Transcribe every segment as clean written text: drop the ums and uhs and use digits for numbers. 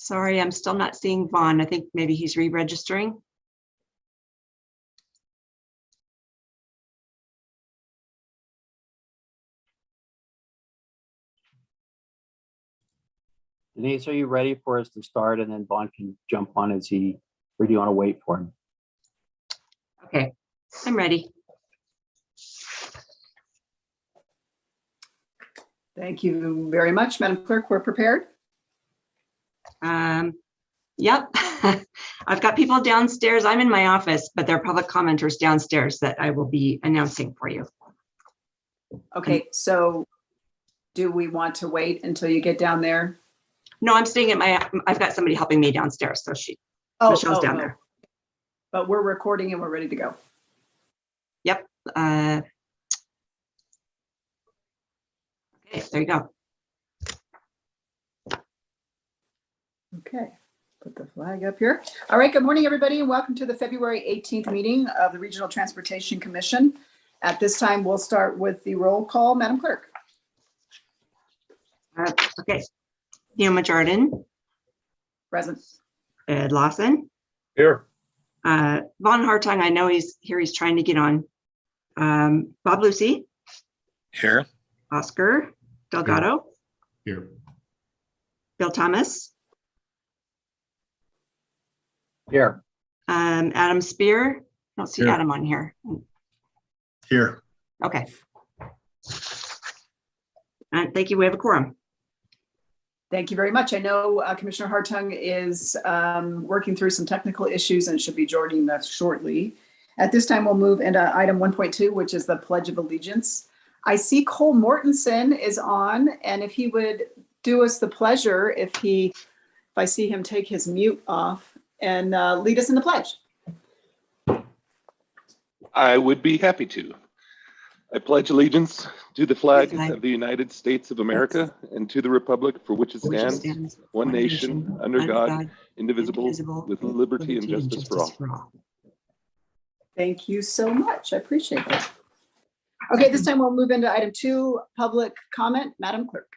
Sorry, I'm still not seeing Vaughn. I think maybe he's re-registering. Denise, are you ready for us to start, and then Vaughn can jump on or do you want to wait for him? Okay, I'm ready. Thank you very much, Madam Clerk. We're prepared. Yep, I've got people downstairs. I'm in my office, but there are public commenters downstairs that I will be announcing for you. Okay, so do we want to wait until you get down there? No, I'm staying at I've got somebody helping me downstairs, so Michelle's down there. But we're recording and we're ready to go. Yep. Okay, there you go. Okay, put the flag up here. All right, good morning, everybody, and welcome to the February 18th meeting of the Regional Transportation Commission. At this time, we'll start with the roll call. Madam Clerk. Okay. Neoma Jordan. Present. Ed Lawson. Here. Vaughn Hartung, I know he's here. He's trying to get on. Bob Lucy. Here. Oscar Delgado. Here. Bill Thomas. Here. Adam Spear. I don't see Here. Adam on here. Here. Okay. Thank you. We have a quorum. Thank you very much. I know Commissioner Hartung is working through some technical issues and should be joining us shortly. At this time, we'll move into item 1.2, which is the Pledge of Allegiance. I see Cole Mortensen is on, and if he would do us the pleasure, if I see him take his mute off and lead us in the pledge. I would be happy to. I pledge allegiance to the flag of the United States of America and to the republic for which it stands, one nation, under God, indivisible, with liberty and justice for all. Thank you so much. I appreciate that. Okay, this time we'll move into item 2, public comment. Madam Clerk.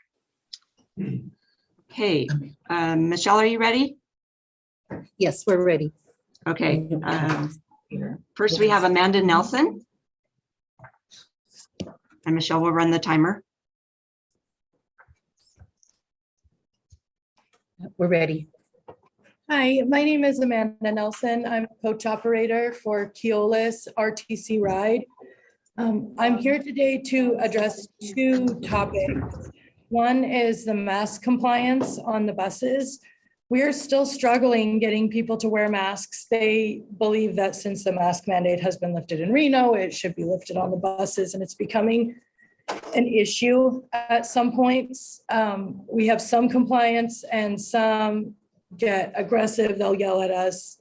Okay. Michelle, are you ready? Yes, we're ready. Okay. First, we have Amanda Nelson. And Michelle will run the timer. We're ready. Hi, my name is Amanda Nelson. I'm a coach operator for Keolis RTC Ride. I'm here today to address 2 topics. One is the mask compliance on the buses. We're still struggling getting people to wear masks. They believe that since the mask mandate has been lifted in Reno, it should be lifted on the buses, and it's becoming an issue at some points. We have some compliance and some get aggressive. They'll yell at us.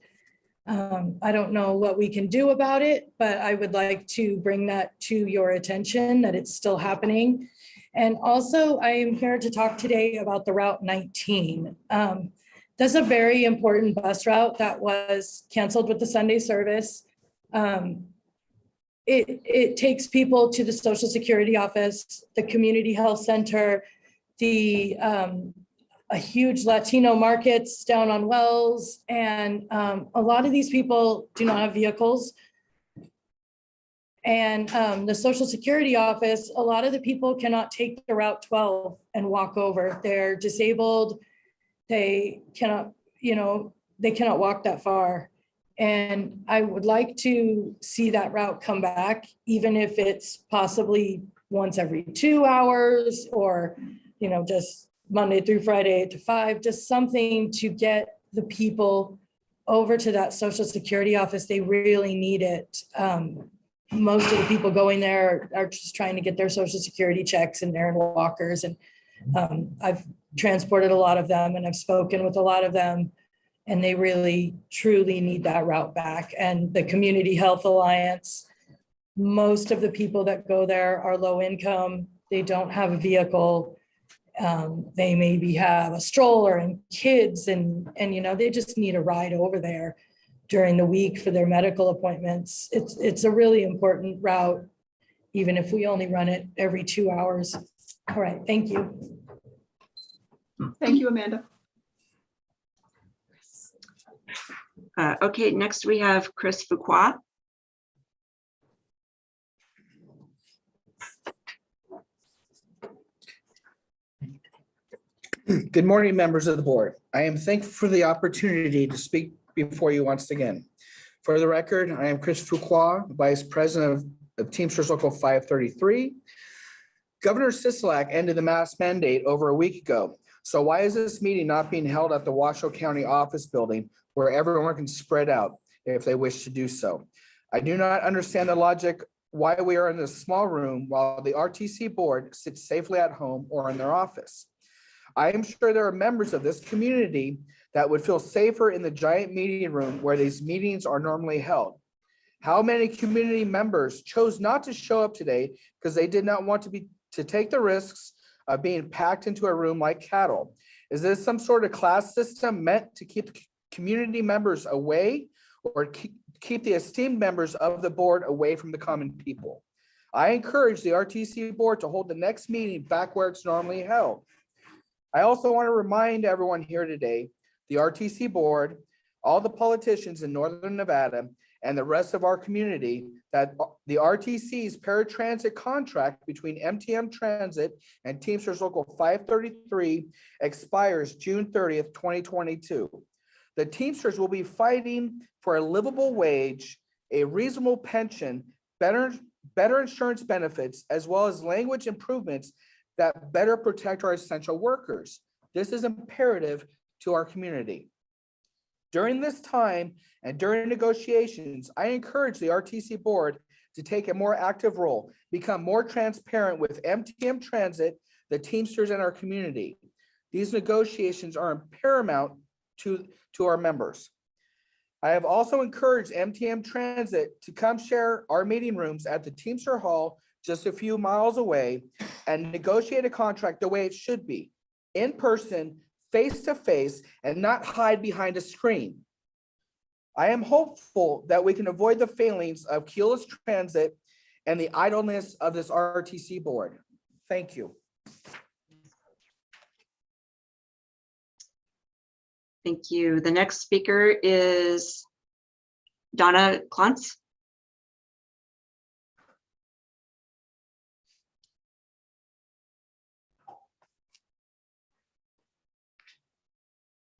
I don't know what we can do about it, but I would like to bring that to your attention that it's still happening. And also, I am here to talk today about the Route 19. That's a very important bus route that was canceled with the Sunday service. It takes people to the Social Security office, the community health center, a huge Latino markets down on Wells, and a lot of these people do not have vehicles. And the Social Security office, a lot of the people cannot take the Route 12 and walk over. They're disabled. They cannot, they cannot walk that far. And I would like to see that route come back, even if it's possibly once every 2 hours or, just Monday through Friday 8 to 5, just something to get the people over to that Social Security office. They really need it. Most of the people going there are just trying to get their Social Security checks, and they're in walkers. And I've transported a lot of them, and I've spoken with a lot of them, and they really, truly need that route back. And the Community Health Alliance, most of the people that go there are low income. They don't have a vehicle. They maybe have a stroller and kids, and they just need a ride over there during the week for their medical appointments. It's a really important route, even if we only run it every 2 hours. All right, thank you. Thank you, Amanda. Okay, next we have Chris Fuqua. Good morning, members of the board. I am thankful for the opportunity to speak before you once again. For the record, I am Chris Fuqua, Vice President of Teamsters Local 533. Governor Sisolak ended the mask mandate over a week ago. So why is this meeting not being held at the Washoe County office building where everyone can spread out if they wish to do so? I do not understand the logic why we are in this small room while the RTC board sits safely at home or in their office. I am sure there are members of this community that would feel safer in the giant meeting room where these meetings are normally held. How many community members chose not to show up today because they did not want to take the risks of being packed into a room like cattle? Is this some sort of class system meant to keep community members away or keep the esteemed members of the board away from the common people? I encourage the RTC board to hold the next meeting back where it's normally held. I also want to remind everyone here today, the RTC board, all the politicians in Northern Nevada, and the rest of our community, that the RTC's paratransit contract between MTM Transit and Teamsters Local 533 expires June 30th, 2022. The Teamsters will be fighting for a livable wage, a reasonable pension, better insurance benefits, as well as language improvements that better protect our essential workers. This is imperative to our community. During this time and during negotiations, I encourage the RTC board to take a more active role, become more transparent with MTM Transit, the Teamsters, and our community. These negotiations are paramount to our members. I have also encouraged MTM Transit to come share our meeting rooms at the Teamster Hall just a few miles away and negotiate a contract the way it should be, in person, face to face, and not hide behind a screen. I am hopeful that we can avoid the failings of keyless transit and the idleness of this RTC board. Thank you. Thank you. The next speaker is Donna Klontz.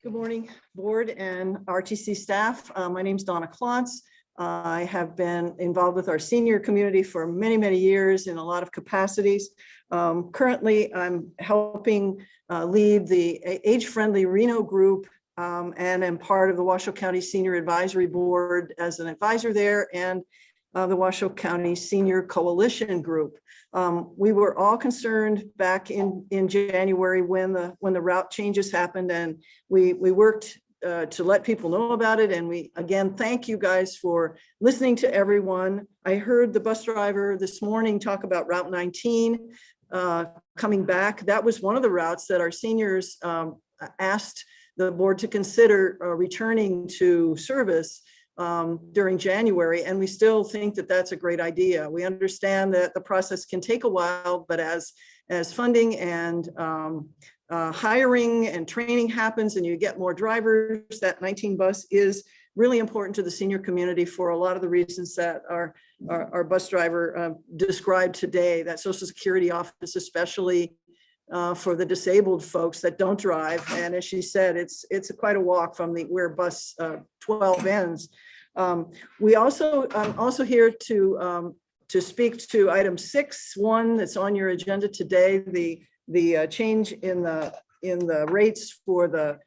Good morning, board and RTC staff. My name is Donna Klontz. I have been involved with our senior community for many, many years in a lot of capacities. Currently, I'm helping lead the age-friendly Reno group and am part of the Washoe County Senior Advisory Board as an advisor there, and the Washoe County Senior Coalition Group. We were all concerned back in January when the route changes happened, and we worked to let people know about it. And we, again, thank you guys for listening to everyone. I heard the bus driver this morning talk about Route 19 coming back. That was one of the routes that our seniors asked the board to consider returning to service during January, and we still think that that's a great idea. We understand that the process can take a while, but as funding and hiring and training happens and you get more drivers, that 19 bus is really important to the senior community for a lot of the reasons that our bus driver described today, that Social Security office, especially for the disabled folks that don't drive. And as she said, it's quite a walk from where bus 12 ends. We also, I'm also here to speak to item 6.1 that's on your agenda today, the change in the rates for the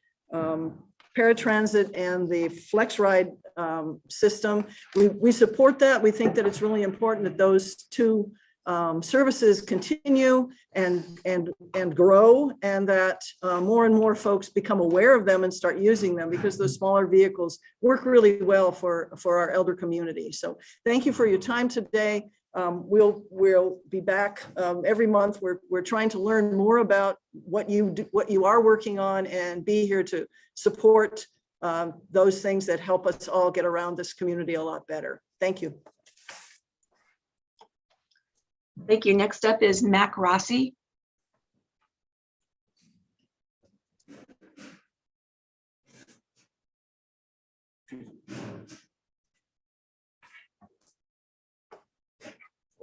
paratransit and the flex ride system. We support that. We think that it's really important that those two services continue and grow, and that more and more folks become aware of them and start using them, because those smaller vehicles work really well for our elder community. So thank you for your time today. We'll be back every month. We're trying to learn more about what you are working on, and be here to support those things that help us all get around this community a lot better. Thank you. Thank you. Next up is Mac Rossi.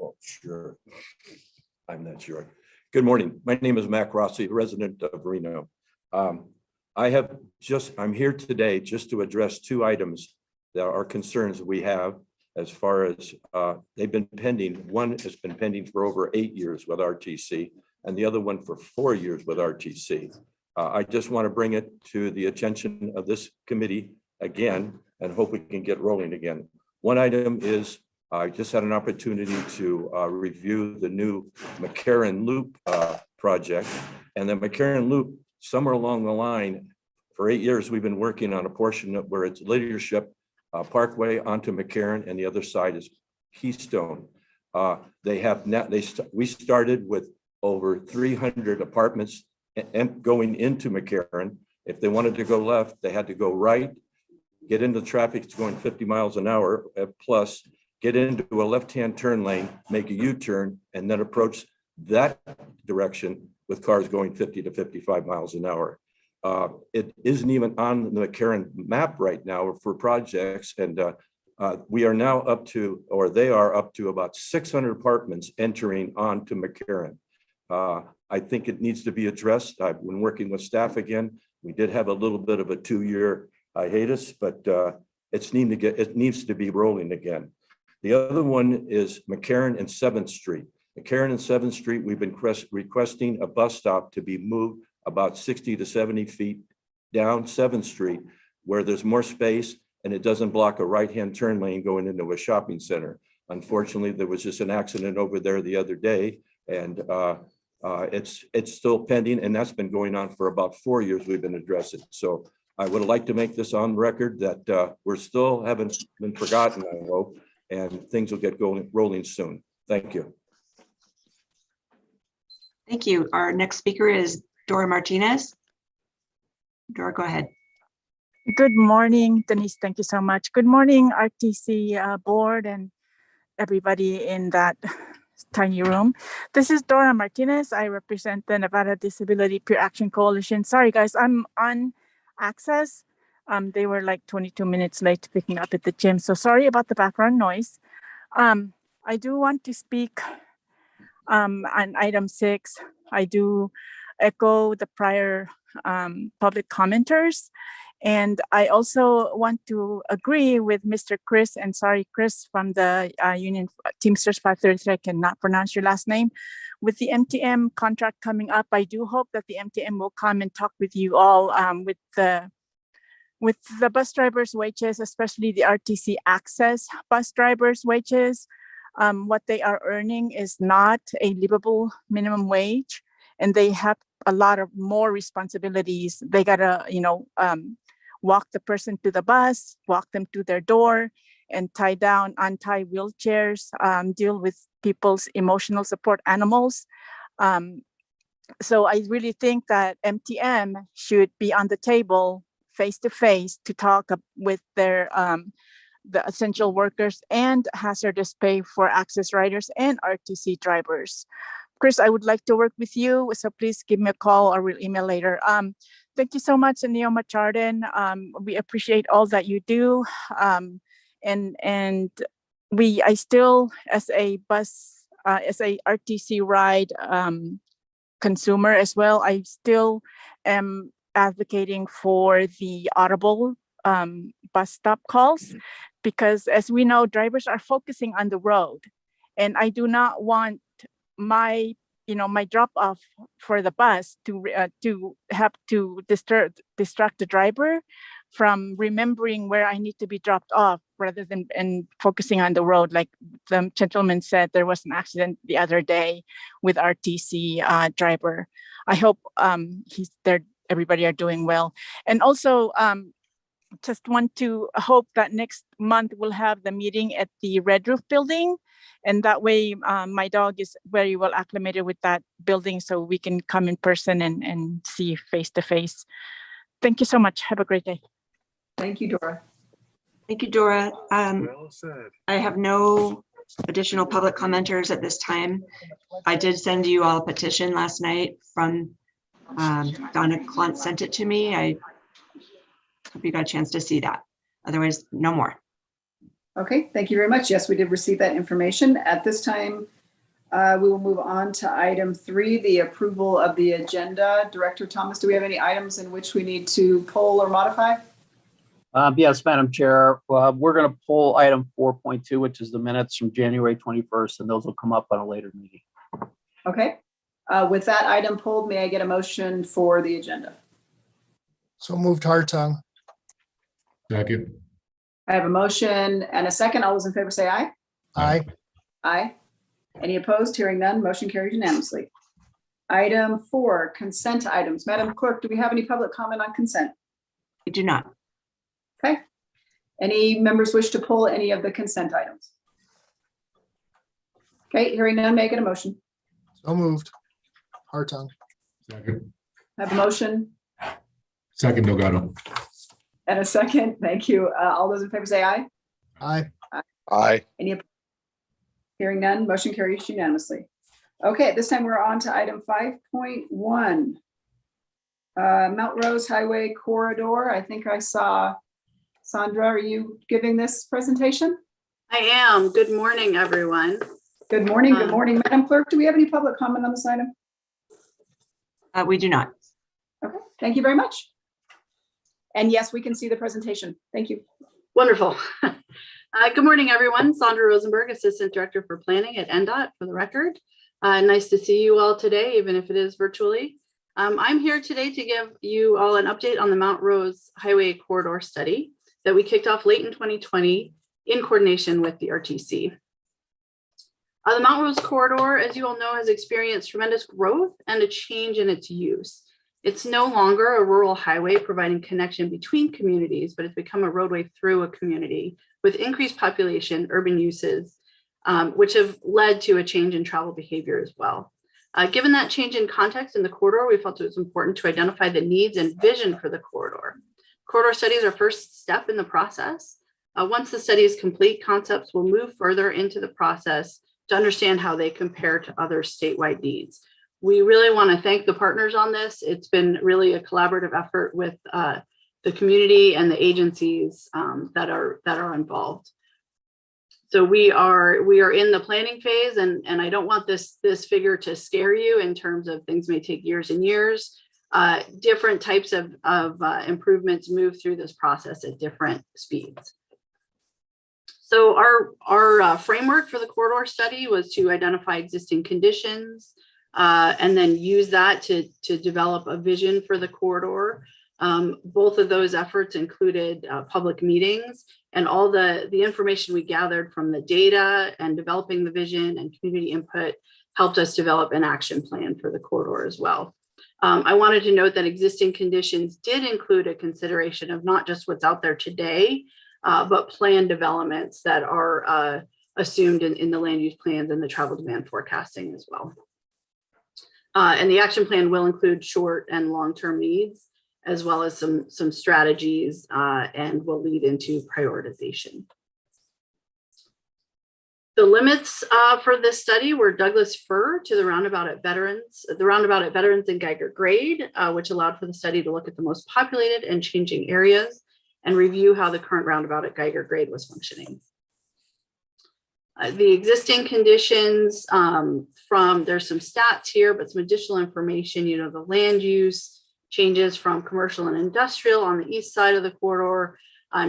Oh, sure. I'm not sure. Good morning. My name is Mac Rossi, resident of Reno. I'm here today just to address two items that are concerns we have as far as they've been pending. One has been pending for over 8 years with RTC and the other one for 4 years with RTC. I just want to bring it to the attention of this committee again and hope we can get rolling again. One item is I just had an opportunity to review the new McCarran Loop project. And the McCarran Loop, somewhere along the line, for 8 years, we've been working on a portion of where it's Leadership Parkway onto McCarran, and the other side is Keystone. We started with over 300 apartments and going into McCarran. If they wanted to go left, they had to go right, get into traffic, it's going 50 miles an hour plus, get into a left-hand turn lane, make a U-turn, and then approach that direction with cars going 50 to 55 miles an hour. It isn't even on the McCarran map right now for projects, and we are now up to, or they are up to about 600 apartments entering onto McCarran. I think it needs to be addressed. I've been working with staff again. We did have a little bit of a 2-year hiatus, but it needs to be rolling again. The other one is McCarran and 7th Street. McCarran and 7th Street, we've been requesting a bus stop to be moved about 60 to 70 feet down 7th Street, where there's more space and it doesn't block a right-hand turn lane going into a shopping center. Unfortunately, there was just an accident over there the other day, and it's still pending, and that's been going on for about 4 years we've been addressing. So I would like to make this on record that we're still haven't been forgotten, I hope, and things will get rolling soon. Thank you. Thank you. Our next speaker is Dora Martinez. Dora, go ahead. Good morning, Denise. Thank you so much. Good morning, RTC board and everybody in that tiny room. This is Dora Martinez. I represent the Nevada Disability Peer Action Coalition. Sorry, guys, I'm on access. They were like 22 minutes late picking up at the gym. So sorry about the background noise. I do want to speak on item 6. I do echo the prior public commenters. And I also want to agree with Mr. Chris, and sorry, Chris from the Union Teamsters 533, I cannot pronounce your last name. With the MTM contract coming up, I do hope that the MTM will come and talk with you all with the bus drivers' wages, especially the RTC Access bus drivers' wages. What they are earning is not a livable minimum wage, and they have a lot of more responsibilities. They gotta, walk the person to the bus, walk them to their door, and untie wheelchairs, deal with people's emotional support animals. So I really think that MTM should be on the table face to face to talk with their the essential workers and hazardous pay for access riders and RTC drivers. Chris, I would like to work with you, so please give me a call or we'll email later. Thank you so much, Neoma Chardon. We appreciate all that you do. And I still, as a RTC ride consumer as well, I still am advocating for the audible bus stop calls, because as we know, drivers are focusing on the road, and I do not want my drop off for the bus to have to distract the driver from remembering where I need to be dropped off, rather than focusing on the road. Like the gentleman said, there was an accident the other day with RTC driver. I hope everybody are doing well. And also just want to hope that next month we'll have the meeting at the Red Roof building. And that way my dog is very well acclimated with that building, so we can come in person and see face to face. Thank you so much. Have a great day. Thank you, Dora. Thank you, Dora. I have no additional public commenters at this time. I did send you all a petition last night from Donna Klontz sent it to me. I hope you got a chance to see that. Otherwise, no more. Okay, thank you very much. Yes, we did receive that information. At this time, we will move on to item 3, the approval of the agenda. Director Thomas, do we have any items in which we need to poll or modify? Yes, Madam Chair, we're going to pull item 4.2, which is the minutes from January 21st, and those will come up on a later meeting. Okay, with that item pulled, may I get a motion for the agenda? So moved, Hartung. Second. I have a motion and a second. All those in favor say aye. Aye. Aye. Any opposed? Hearing none, motion carried unanimously. Item 4, consent items. Madam Clerk, do we have any public comment on consent? We do not. Okay. Any members wish to pull any of the consent items? Okay, hearing none, may I get a motion? So moved, Hartung. Second. I have a motion Second, Delgado. and a second. Thank you. All those in favor say aye. Aye. Aye. Any opposed? Hearing none, motion carries unanimously. Okay, at this time we're on to item 5.1. Mount Rose Highway Corridor. I think I saw Sandra, are you giving this presentation? I am. Good morning, everyone. Good morning. Good morning. Madam Clerk, do we have any public comment on this item? We do not. Okay, thank you very much. And yes, we can see the presentation. Thank you. Wonderful. Good morning, everyone. Sandra Rosenberg, Assistant Director for Planning at Ndot, for the record. Nice to see you all today, even if it is virtually. I'm here today to give you all an update on the Mount Rose Highway Corridor Study that we kicked off late in 2020 in coordination with the RTC. The Mount Rose Corridor, as you all know, has experienced tremendous growth and a change in its use. It's no longer a rural highway providing connection between communities, but it's become a roadway through a community with increased population, urban uses, which have led to a change in travel behavior as well. Given that change in context in the corridor, we felt it was important to identify the needs and vision for the corridor. Corridor study is our first step in the process. Once the study is complete, concepts will move further into the process to understand how they compare to other statewide needs. We really want to thank the partners on this. It's been really a collaborative effort with the community and the agencies that are involved. So we are in the planning phase, and I don't want this figure to scare you in terms of things may take years and years. Different types of improvements move through this process at different speeds. So our framework for the corridor study was to identify existing conditions and then use that to develop a vision for the corridor. Both of those efforts included public meetings, and all the information we gathered from the data and developing the vision and community input helped us develop an action plan for the corridor as well. I wanted to note that existing conditions did include a consideration of not just what's out there today, but planned developments that are assumed in the land use plans and the travel demand forecasting as well. And the action plan will include short and long-term needs, as well as some strategies, and will lead into prioritization. The limits for this study were Douglas Fir to the roundabout at Veterans and Geiger Grade, which allowed for the study to look at the most populated and changing areas and review how the current roundabout at Geiger Grade was functioning. The existing conditions there's some stats here, but some additional information, the land use changes from commercial and industrial on the east side of the corridor,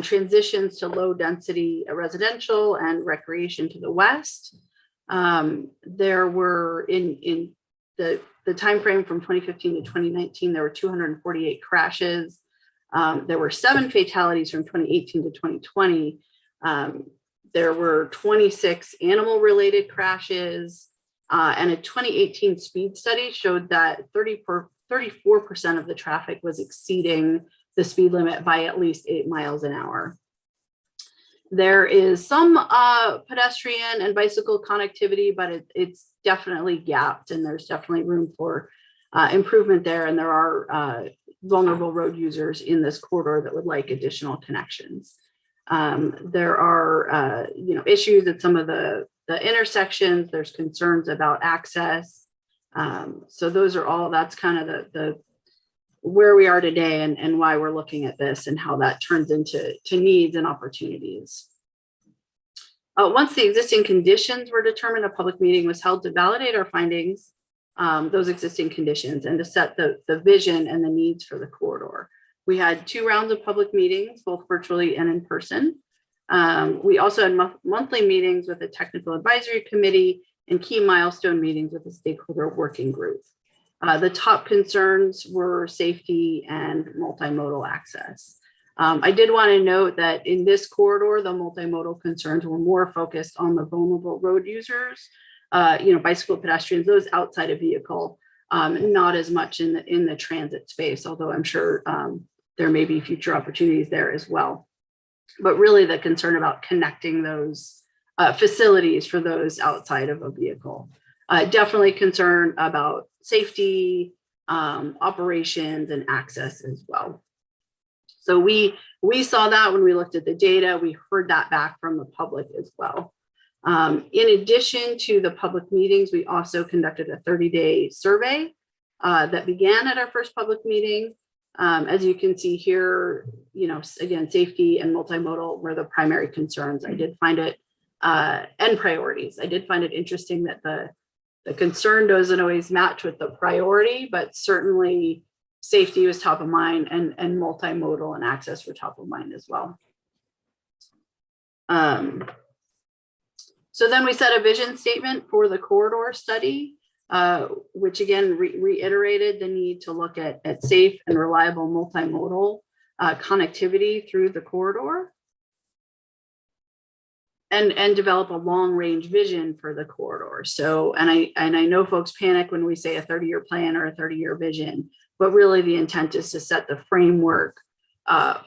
transitions to low density residential and recreation to the west. There were in the time frame from 2015 to 2019, there were 248 crashes. There were 7 fatalities from 2018 to 2020. There were 26 animal-related crashes, and a 2018 speed study showed that 34% of the traffic was exceeding the speed limit by at least 8 miles an hour. There is some pedestrian and bicycle connectivity, but it's definitely gapped, and there's definitely room for improvement there. And there are vulnerable road users in this corridor that would like additional connections. There are issues at some of the intersections. There's concerns about access. So those are all, that's kind of where we are today and why we're looking at this and how that turns into needs and opportunities. Once the existing conditions were determined, a public meeting was held to validate our findings, those existing conditions, and to set the vision and the needs for the corridor. We had 2 rounds of public meetings, both virtually and in person. We also had monthly meetings with the technical advisory committee and key milestone meetings with the stakeholder working group. The top concerns were safety and multimodal access. I did want to note that in this corridor, the multimodal concerns were more focused on the vulnerable road users, bicycle pedestrians, those outside a vehicle, not as much in the transit space, although I'm sure there may be future opportunities there as well. But really the concern about connecting those facilities for those outside of a vehicle. Definitely concern about safety, operations, and access as well. So we saw that when we looked at the data. We heard that back from the public as well. In addition to the public meetings, we also conducted a 30-day survey that began at our first public meeting. As you can see here, again, safety and multimodal were the primary concerns. I did find it, and priorities. I did find it interesting that the concern doesn't always match with the priority, but certainly safety was top of mind, and multimodal and access were top of mind as well. So then we set a vision statement for the corridor study, which again reiterated the need to look at safe and reliable multimodal connectivity through the corridor, and develop a long range vision for the corridor. So, and I know folks panic when we say a 30-year plan or a 30-year vision, but really the intent is to set the framework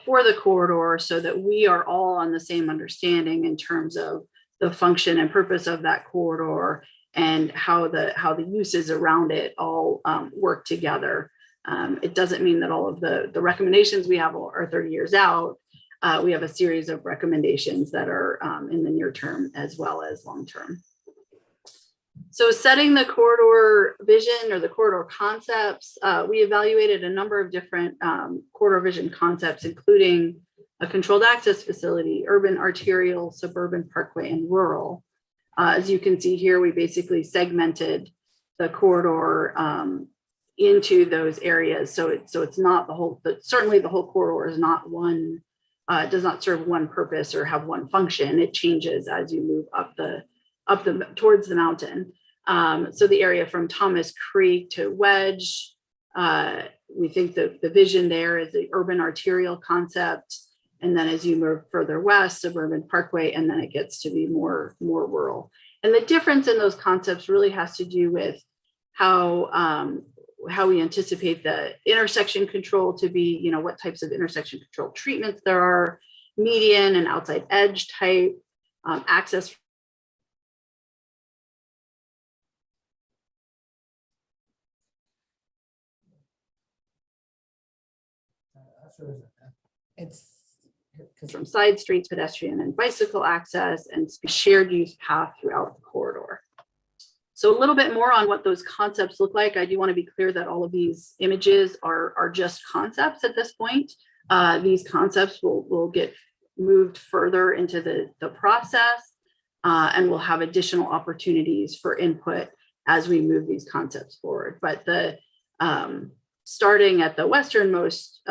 for the corridor so that we are all on the same understanding in terms of the function and purpose of that corridor and how the uses around it all work together. It doesn't mean that all of the recommendations we have are 30 years out. We have a series of recommendations that are in the near term as well as long term. So setting the corridor vision or the corridor concepts, we evaluated a number of different corridor vision concepts, including a controlled access facility, urban, arterial, suburban, parkway, and rural. As you can see here, we basically segmented the corridor into those areas. So it's not the whole, but certainly the whole corridor is not one, does not serve one purpose or have one function. It changes as you move towards the mountain. So the area from Thomas Creek to Wedge, we think that the vision there is the urban arterial concept. And then as you move further west, suburban parkway, and then it gets to be more rural. And the difference in those concepts really has to do with how we anticipate the intersection control to be, what types of intersection control treatments there are, median and outside edge type, access. It's From side streets, pedestrian and bicycle access, and shared use path throughout the corridor. So a little bit more on what those concepts look like. I do want to be clear that all of these images are just concepts at this point. These concepts will get moved further into the process, and we'll have additional opportunities for input as we move these concepts forward. But starting at the westernmost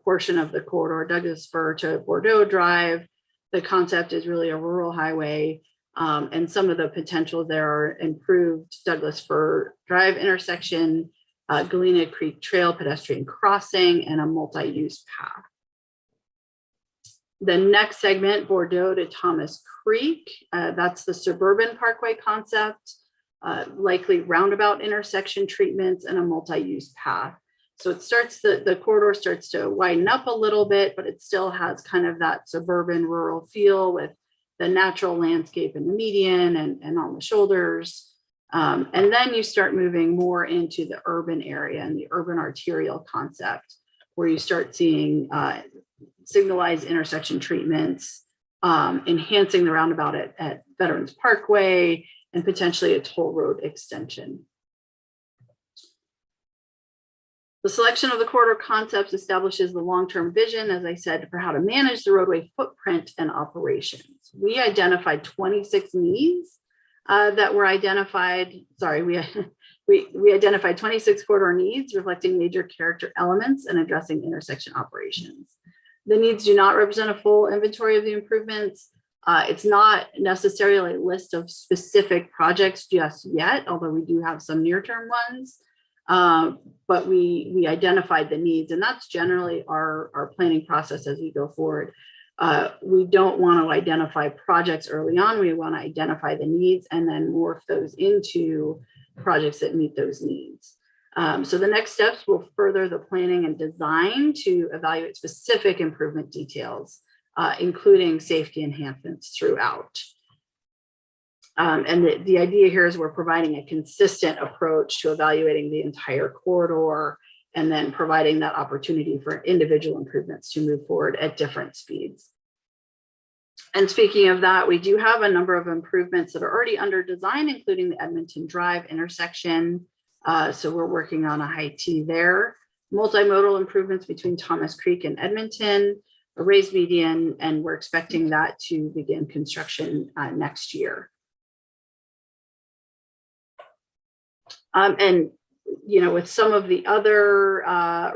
portion of the corridor, Douglas Fir to Bordeaux Drive, the concept is really a rural highway, and some of the potential there are improved Douglas Fir Drive intersection, Galena Creek Trail pedestrian crossing, and a multi-use path. The next segment, Bordeaux to Thomas Creek, that's the suburban parkway concept, likely roundabout intersection treatments, and a multi-use path. So it starts, the corridor starts to widen up a little bit, but it still has kind of that suburban rural feel with the natural landscape in the median and on the shoulders. And then you start moving more into the urban area and the urban arterial concept, where you start seeing signalized intersection treatments, enhancing the roundabout at Veterans Parkway, and potentially a toll road extension. The selection of the corridor concepts establishes the long-term vision, as I said, for how to manage the roadway footprint and operations. We identified 26 needs that were identified. Sorry, we identified 26 corridor needs reflecting major character elements and addressing intersection operations. The needs do not represent a full inventory of the improvements. It's not necessarily a list of specific projects just yet, although we do have some near-term ones. But we identified the needs, and that's generally our planning process as we go forward. We don't want to identify projects early on. We want to identify the needs and then morph those into projects that meet those needs. So the next steps will further the planning and design to evaluate specific improvement details, including safety enhancements throughout. And the idea here is we're providing a consistent approach to evaluating the entire corridor and then providing that opportunity for individual improvements to move forward at different speeds. And speaking of that, we do have a number of improvements that are already under design, including the Edmonton Drive intersection. So we're working on a high T there. Multimodal improvements between Thomas Creek and Edmonton, a raised median, and we're expecting that to begin construction next year. And with some of the other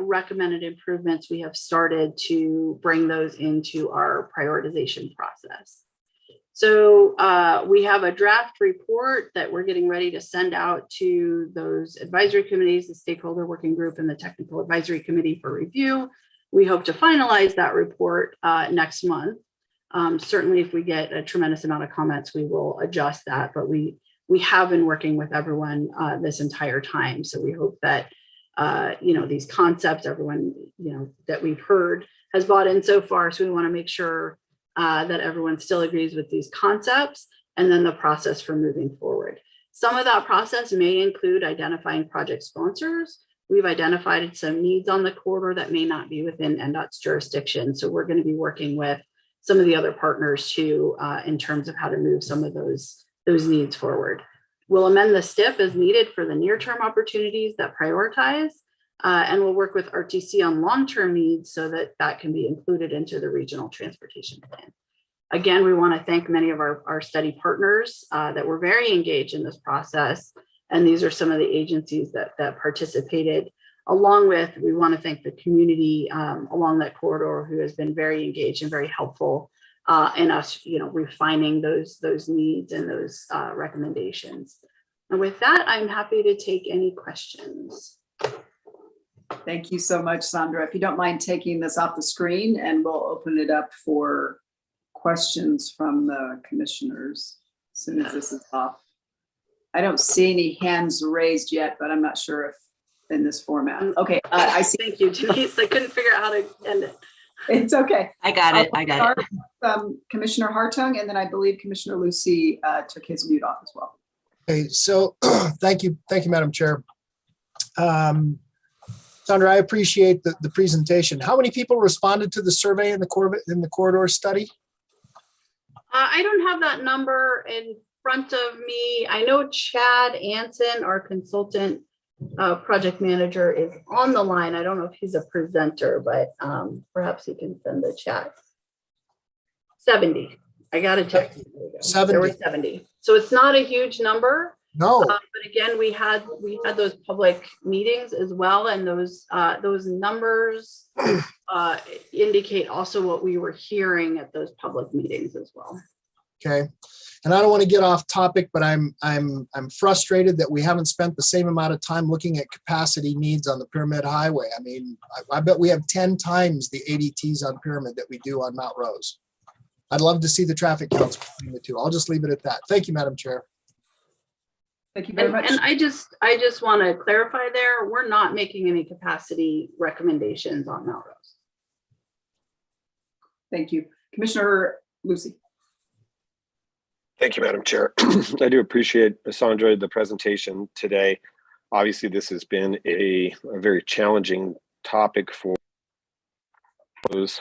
recommended improvements, we have started to bring those into our prioritization process. So we have a draft report that we're getting ready to send out to those advisory committees, the stakeholder working group and the technical advisory committee for review. We hope to finalize that report next month. Certainly, if we get a tremendous amount of comments, we will adjust that, but we have been working with everyone this entire time. So we hope that, these concepts, everyone, that we've heard has bought in so far. So we want to make sure that everyone still agrees with these concepts and then the process for moving forward. Some of that process may include identifying project sponsors. We've identified some needs on the corridor that may not be within NDOT's jurisdiction. So we're going to be working with some of the other partners too, in terms of how to move some of those needs forward. We'll amend the STIP as needed for the near-term opportunities that prioritize, and we'll work with RTC on long-term needs so that can be included into the regional transportation plan. Again, we want to thank many of our study partners that were very engaged in this process, and these are some of the agencies that participated. Along with, we want to thank the community along that corridor who has been very engaged and very helpful in us, refining those needs and those recommendations. And with that, I'm happy to take any questions. Thank you so much, Sandra. If you don't mind taking this off the screen, and we'll open it up for questions from the commissioners as soon as this is off. I don't see any hands raised yet, but I'm not sure if in this format. Okay, I see. Thank you, Denise. I couldn't figure out how to end it. It's okay. I got it. Commissioner Hartung, and then I believe Commissioner Lucy took his mute off as well. Okay, so thank you, Madam Chair. Sandra, I appreciate the presentation. How many people responded to the survey in the corridor study? I don't have that number in front of me. I know Chad Anson, our consultant project manager, is on the line. I don't know if he's a presenter, but perhaps he can send the chat. 70. I got a text. 70. There were 70. So it's not a huge number. No. But again, we had those public meetings as well, and those numbers indicate also what we were hearing at those public meetings as well. Okay. And I don't want to get off topic, but I'm frustrated that we haven't spent the same amount of time looking at capacity needs on the Pyramid Highway. I mean, I bet we have 10 times the ADTs on Pyramid that we do on Mount Rose. I'd love to see the traffic counts between the two. I'll just leave it at that. Thank you, Madam Chair. Thank you very much. And I just want to clarify there, we're not making any capacity recommendations on Mount Rose. Thank you. Commissioner Lucy. Thank you, Madam Chair. I do appreciate, Sandra, the presentation today. Obviously, this has been a very challenging topic for those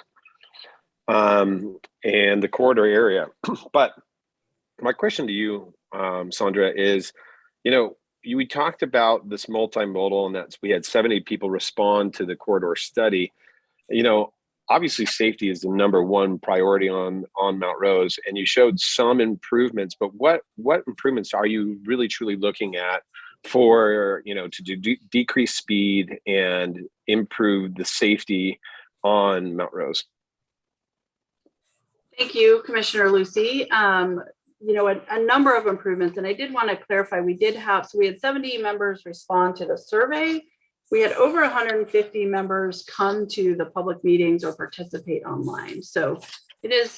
and the corridor area. But my question to you, Sandra, is, we talked about this multimodal, and we had 70 people respond to the corridor study. Obviously safety is the #1 priority on Mount Rose, and you showed some improvements, but what improvements are you really truly looking at for, to decrease speed and improve the safety on Mount Rose? Thank you, Commissioner Lucy. A number of improvements, and I did want to clarify, we had 70 members respond to the survey. We had over 150 members come to the public meetings or participate online. So it is,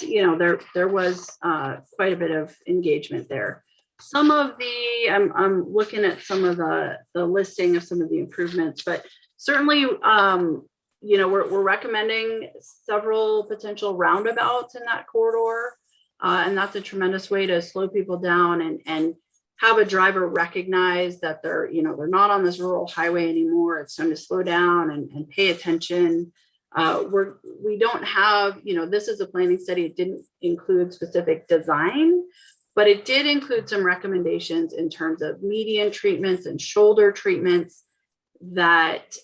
there was quite a bit of engagement there. Some of the, I'm looking at some of the listing of some of the improvements, but certainly, we're recommending several potential roundabouts in that corridor. And that's a tremendous way to slow people down and have a driver recognize that they're not on this rural highway anymore. It's time to slow down and pay attention. We don't have, this is a planning study. It didn't include specific design, but it did include some recommendations in terms of median treatments and shoulder treatments that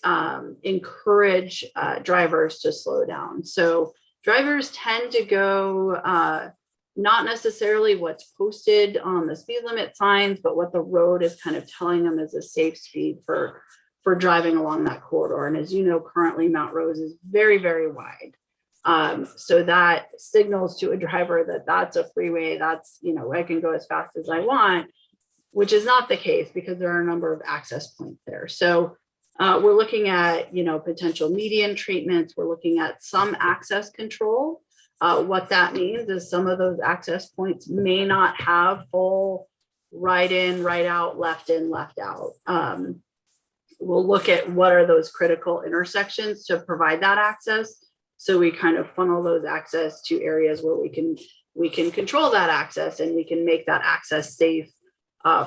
encourage drivers to slow down. So drivers tend to go not necessarily what's posted on the speed limit signs, but what the road is kind of telling them is a safe speed for driving along that corridor. And as you know, currently Mount Rose is very, very wide. So that signals to a driver that that's a freeway, that's, I can go as fast as I want, which is not the case because there are a number of access points there. So we're looking at, potential median treatments. We're looking at some access control. What that means is some of those access points may not have full right in, right out, left in, left out. We'll look at what are those critical intersections to provide that access. So we kind of funnel those access to areas where we can control that access and we can make that access safe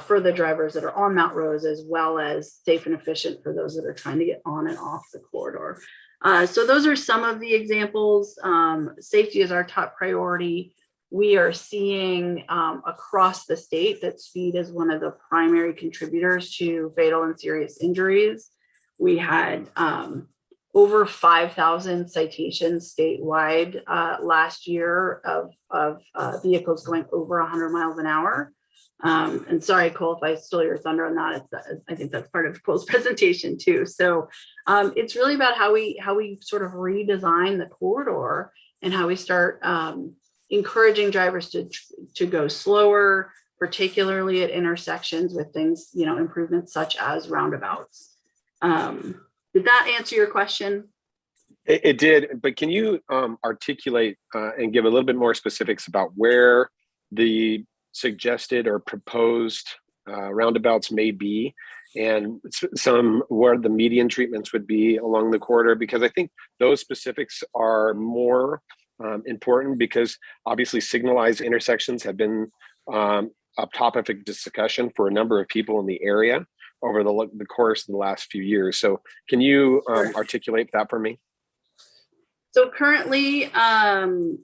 for the drivers that are on Mount Rose, as well as safe and efficient for those that are trying to get on and off the corridor. So those are some of the examples. Safety is our top priority. We are seeing across the state that speed is one of the primary contributors to fatal and serious injuries. We had over 5,000 citations statewide last year of vehicles going over 100 miles an hour. And sorry, Cole, if I stole your thunder on that, I think that's part of Cole's presentation too. So it's really about how we sort of redesign the corridor and how we start encouraging drivers to go slower, particularly at intersections with things, improvements such as roundabouts. Did that answer your question? It did, but can you articulate and give a little bit more specifics about where the suggested or proposed roundabouts may be, and some where the median treatments would be along the corridor? Because I think those specifics are more important, because obviously signalized intersections have been a topic of discussion for a number of people in the area over the course of the last few years. So can you articulate that for me? So currently, and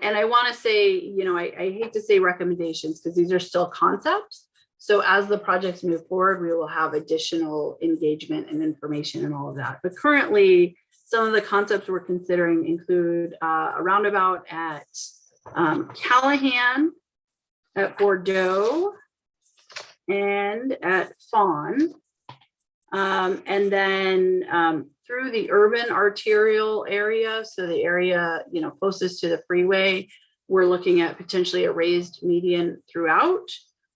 I want to say, I hate to say recommendations because these are still concepts. So as the projects move forward, we will have additional engagement and information and all of that. But currently, some of the concepts we're considering include a roundabout at Callahan, at Bordeaux, and at Fawn. And then through the urban arterial area, so the area closest to the freeway, we're looking at potentially a raised median throughout,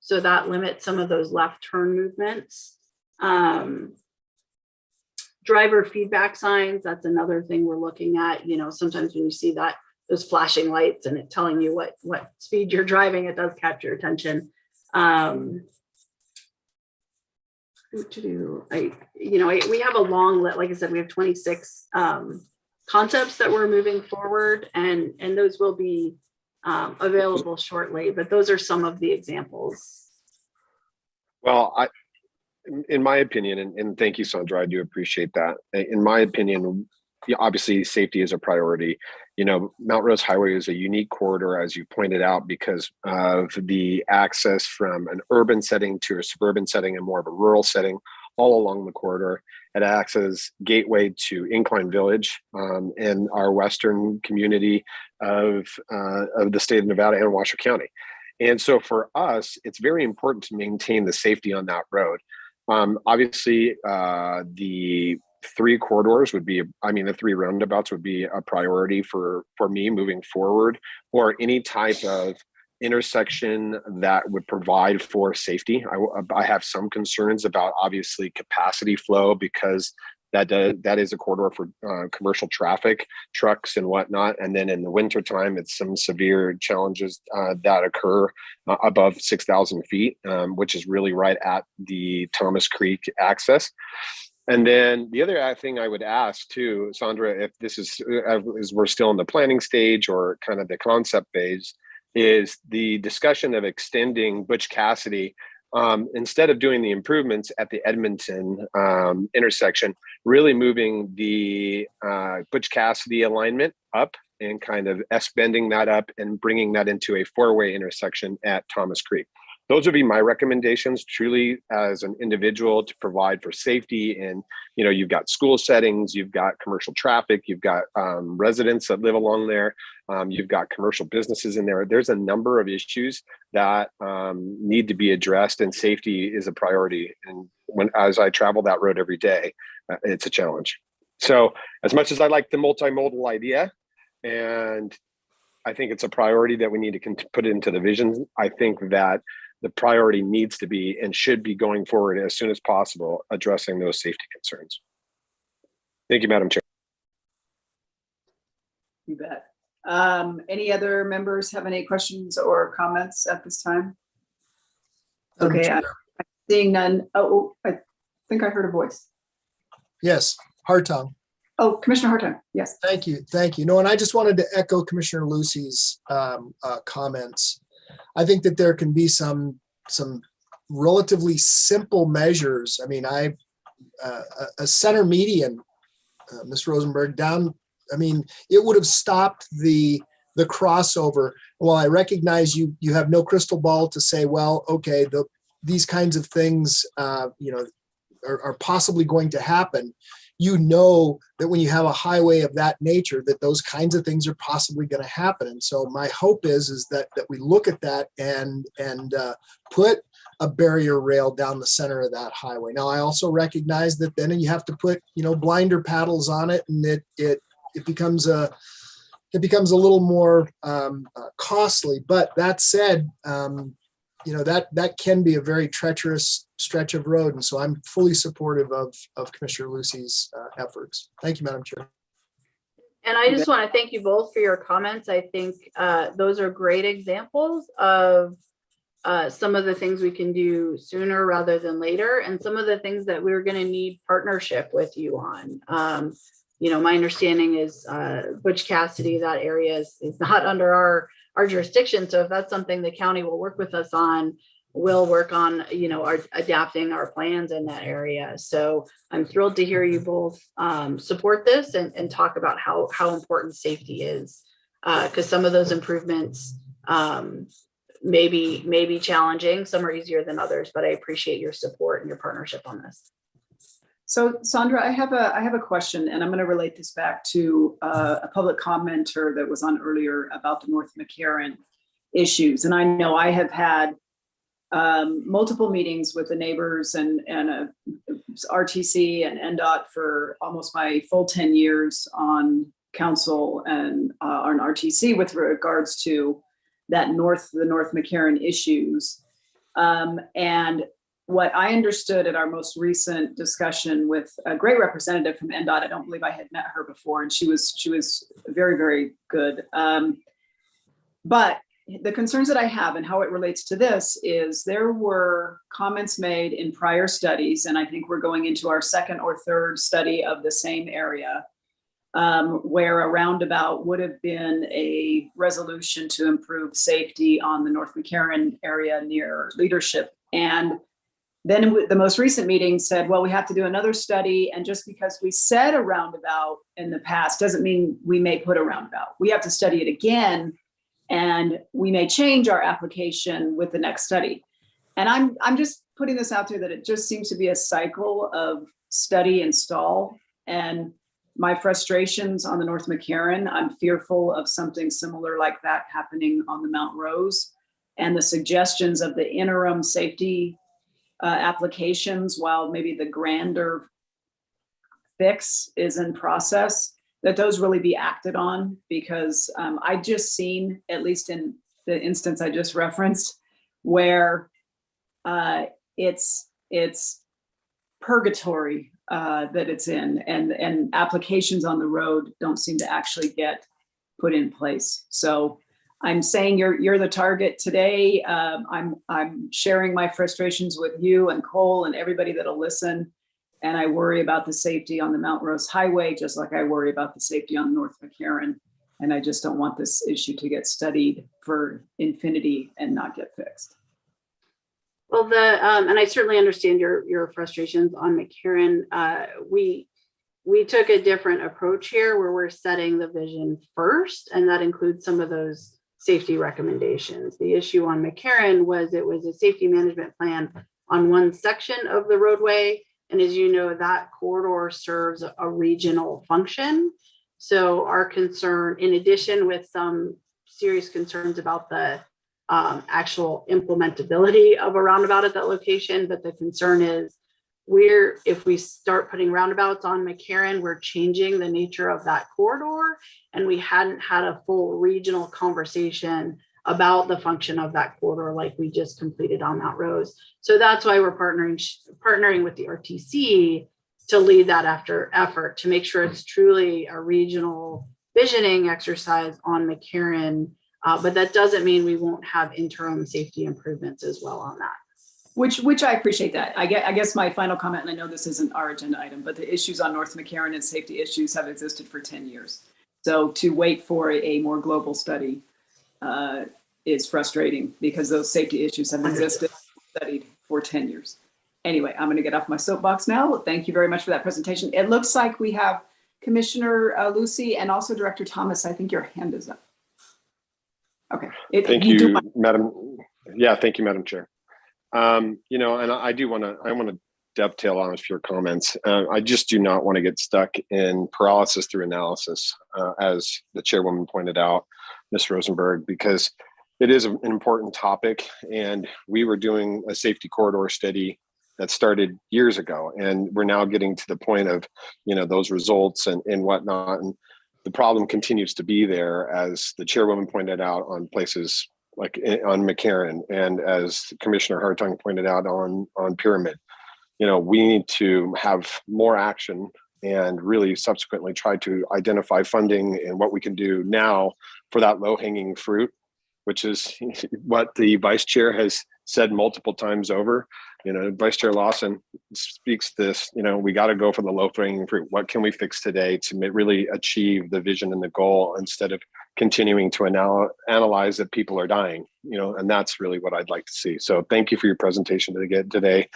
so that limits some of those left turn movements. Driver feedback signs, that's another thing we're looking at. Sometimes when you see that those flashing lights and it telling you what speed you're driving, it does capture your attention. We have a long list. Like I said, we have 26 concepts that we're moving forward, and those will be available shortly, but those are some of the examples. Well, in my opinion, and thank you, Sandra, I do appreciate that. In my opinion, obviously safety is a priority. Mount Rose Highway is a unique corridor, as you pointed out, because of the access from an urban setting to a suburban setting and more of a rural setting all along the corridor. It acts as gateway to Incline Village in our western community of the state of Nevada and Washoe County. And so for us, it's very important to maintain the safety on that road. Obviously, the three corridors would be, the three roundabouts would be a priority for me moving forward, or any type of intersection that would provide for safety. I have some concerns about obviously capacity flow, because that is a corridor for commercial traffic, trucks and whatnot. And then in the wintertime, it's some severe challenges that occur above 6,000 feet, which is really right at the Thomas Creek access. And then the other thing I would ask too, Sandra, if this is we're still in the planning stage or kind of the concept phase, is the discussion of extending Butch Cassidy. Instead of doing the improvements at the Edmonton intersection, really moving the Butch Cassidy alignment up and kind of S-bending that up and bringing that into a four-way intersection at Thomas Creek. Those would be my recommendations, truly, as an individual, to provide for safety. And, you've got school settings, you've got commercial traffic, you've got residents that live along there, you've got commercial businesses in there. There's a number of issues that need to be addressed, and safety is a priority. And as I travel that road every day, it's a challenge. So as much as I like the multimodal idea, and I think it's a priority that we need to put into the vision, I think that the priority needs to be and should be going forward as soon as possible, addressing those safety concerns. Thank you, Madam Chair. You bet. Any other members have any questions or comments at this time? Okay, I'm seeing none. Oh, I think I heard a voice. Yes, Hartung. Oh, Commissioner Hartung, yes. Thank you. No, and I just wanted to echo Commissioner Lucy's comments. I think that there can be some relatively simple measures. A center median, Ms. Rosenberg, down. It would have stopped the crossover. While I recognize you have no crystal ball to say, well, okay, these kinds of things, are possibly going to happen. That when you have a highway of that nature, that those kinds of things are possibly going to happen. And so my hope is that we look at that and put a barrier rail down the center of that highway. Now, I also recognize that then you have to put, blinder paddles on it, and it becomes a little more costly. But that said, that can be a very treacherous stretch of road. And so I'm fully supportive of Commissioner Lucy's efforts. Thank you, Madam Chair. And I just want to thank you both for your comments. I think those are great examples of some of the things we can do sooner rather than later, and some of the things that we're going to need partnership with you on. My understanding is Butch Cassidy, that area is not under our jurisdiction. So if that's something the county will work with us on, we'll work on, adapting our plans in that area. So I'm thrilled to hear you both support this and talk about how important safety is, because some of those improvements may be challenging. Some are easier than others, but I appreciate your support and your partnership on this. So Sandra, I have a question, and I'm going to relate this back to a public commenter that was on earlier about the North McCarran issues. And I know I have had multiple meetings with the neighbors and RTC and Ndot for almost my full 10 years on council and on RTC with regards to the North McCarran issues. And what I understood at our most recent discussion with a great representative from Ndot, I don't believe I had met her before, and she was very, very good. But the concerns that I have and how it relates to this is there were comments made in prior studies, and I think we're going into our second or third study of the same area, where a roundabout would have been a resolution to improve safety on the North McCarran area near Leadership. And Then the most recent meeting said, well, we have to do another study. And just because we said a roundabout in the past doesn't mean we may put a roundabout. We have to study it again, and we may change our application with the next study. And I'm just putting this out there that it just seems to be a cycle of study and stall. And my frustrations on the North McCarran, I'm fearful of something similar like that happening on the Mount Rose, and the suggestions of the interim safety applications, while maybe the grander fix is in process, that those really be acted on, because I just seen, at least in the instance I just referenced, where it's purgatory that it's in, and applications on the road don't seem to actually get put in place. So I'm saying you're the target today. I'm sharing my frustrations with you and Cole and everybody that'll listen. And I worry about the safety on the Mount Rose Highway, just like I worry about the safety on North McCarran. And I just don't want this issue to get studied for infinity and not get fixed. Well, and I certainly understand your frustrations on McCarran. We took a different approach here, where we're setting the vision first, and that includes some of those safety recommendations. The issue on McCarran was it was a safety management plan on one section of the roadway. And as you know, that corridor serves a regional function. So our concern, in addition with some serious concerns about the actual implementability of a roundabout at that location, but the concern is if we start putting roundabouts on McCarran, we're changing the nature of that corridor, and we hadn't had a full regional conversation about the function of that corridor like we just completed on Mount Rose. So that's why we're partnering with the RTC to lead that effort to make sure it's truly a regional visioning exercise on McCarran. But that doesn't mean we won't have interim safety improvements as well on that. Which I appreciate that. I guess my final comment, and I know this isn't our agenda item, but the issues on North McCarran and safety issues have existed for 10 years. So to wait for a more global study is frustrating, because those safety issues have existed, studied for 10 years. Anyway, I'm going to get off my soapbox now. Thank you very much for that presentation. It looks like we have Commissioner Lucy and also Director Thomas. I think your hand is up. Okay. Thank you, Madam. Yeah, thank you, Madam Chair. And I want to dovetail on a few comments. I just do not want to get stuck in paralysis through analysis, as the chairwoman pointed out, Ms. Rosenberg, because it is an important topic, and we were doing a safety corridor study that started years ago, and we're now getting to the point of, those results and whatnot. And the problem continues to be there, as the chairwoman pointed out, on places like on McCarran, and as Commissioner Hartung pointed out on Pyramid. We need to have more action and really subsequently try to identify funding and what we can do now for that low-hanging fruit, which is what the vice chair has said multiple times over. Vice Chair Lawson speaks this, we got to go for the low-hanging fruit. What can we fix today to really achieve the vision and the goal, instead of continuing to analyze that people are dying, and that's really what I'd like to see. So thank you for your presentation today.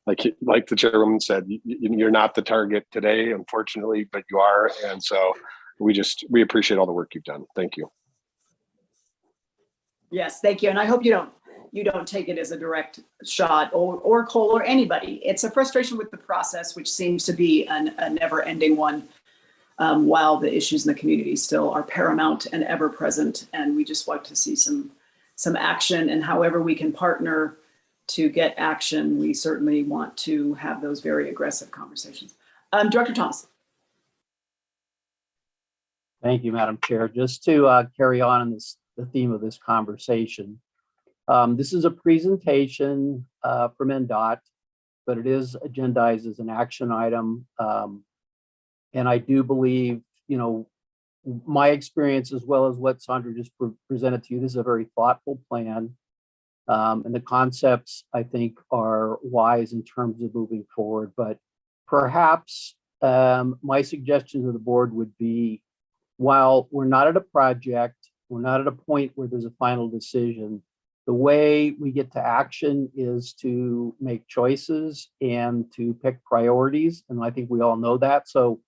Like the chairwoman said, you're not the target today, unfortunately, but you are. And so we appreciate all the work you've done. Thank you. Yes, thank you. And I hope you don't take it as a direct shot, or Cole or anybody. It's a frustration with the process, which seems to be a never-ending one, while the issues in the community still are paramount and ever present. And we just want to see some action, and however we can partner to get action, we certainly want to have those very aggressive conversations. Director Thomas. Thank you, Madam Chair. Just to carry on the theme of this conversation. This is a presentation from Ndot, but it is agendized as an action item. And I do believe, my experience, as well as what Sandra just presented to you, this is a very thoughtful plan. And the concepts, I think, are wise in terms of moving forward. But perhaps my suggestion to the board would be, while we're not at a project, we're not at a point where there's a final decision, The way we get to action is to make choices and to pick priorities. And I think we all know that. So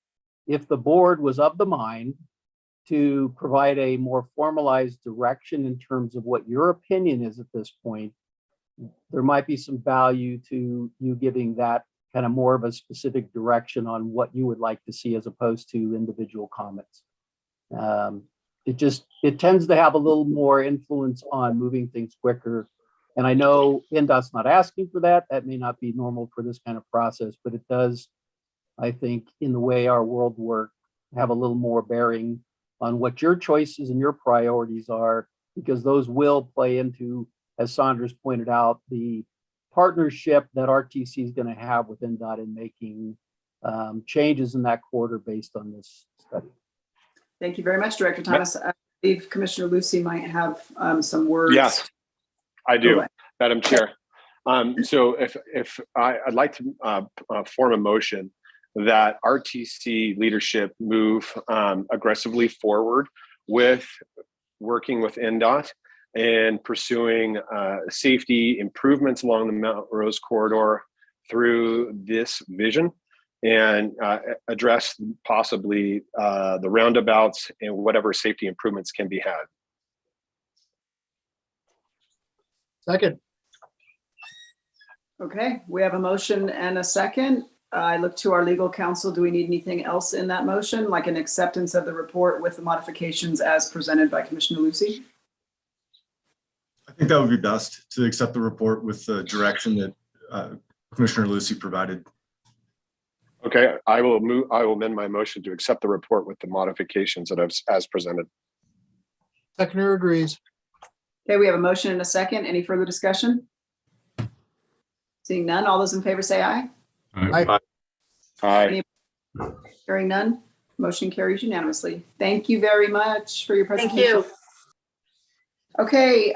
if the board was of the mind to provide a more formalized direction in terms of what your opinion is at this point, there might be some value to you giving that kind of more of a specific direction on what you would like to see as opposed to individual comments. It tends to have a little more influence on moving things quicker. And I know NDOT's not asking for that. That may not be normal for this kind of process, but it does, I think, in the way our world works, have a little more bearing on what your choices and your priorities are, because those will play into, as Sandra's pointed out, the partnership that RTC is going to have with NDOT in making changes in that quarter based on this study. Thank you very much, Director Thomas. I believe Commissioner Lucy might have some words. Yes, I do, Madam Chair. So if I'd like to form a motion that RTC leadership move aggressively forward with working with NDOT and pursuing safety improvements along the Mount Rose corridor through this vision, and address possibly the roundabouts and whatever safety improvements can be had. Second. Okay, we have a motion and a second. I look to our legal counsel. Do we need anything else in that motion, like an acceptance of the report with the modifications as presented by Commissioner Lucy? I think that would be best, to accept the report with the direction that Commissioner Lucy provided. Okay, I will amend my motion to accept the report with the modifications that I've as presented. Seconder agrees. Okay, we have a motion and a second. Any further discussion? Seeing none, all those in favor say aye. Aye. Aye. Hearing none, motion carries unanimously. Thank you very much for your Thank presentation. you. Okay,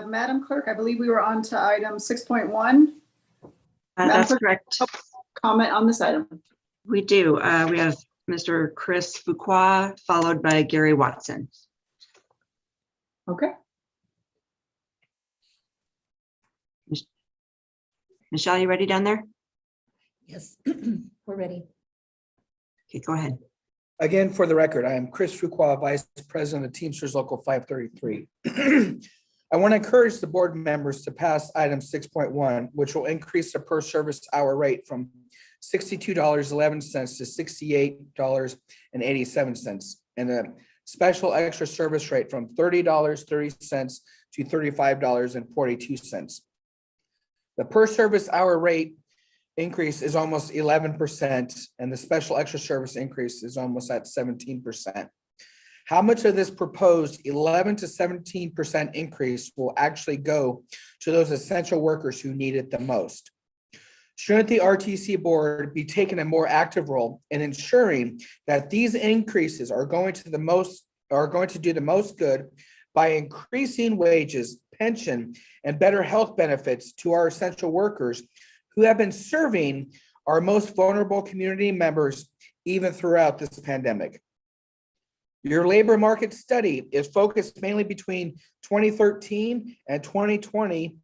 Madam Clerk, I believe we were on to item 6.1. That's correct. Comment on this item. We do. We have Mr. Chris Fuqua, followed by Gary Watson. Okay. Michelle, you ready down there? Yes, we're ready. Okay, go ahead. Again, for the record, I am Chris Fuqua, Vice President of Teamsters Local 533. I want to encourage the board members to pass item 6.1, which will increase the per service hour rate from $62.11 to $68.87, and a special extra service rate from $30.30 to $35.42. The per service hour rate increase is almost 11%, and the special extra service increase is almost at 17%. How much of this proposed 11 to 17% increase will actually go to those essential workers who need it the most? Shouldn't the RTC board be taking a more active role in ensuring that these increases are going to do the most good by increasing wages, pension, and better health benefits to our essential workers who have been serving our most vulnerable community members even throughout this pandemic? Your labor market study is focused mainly between 2013 and 2020,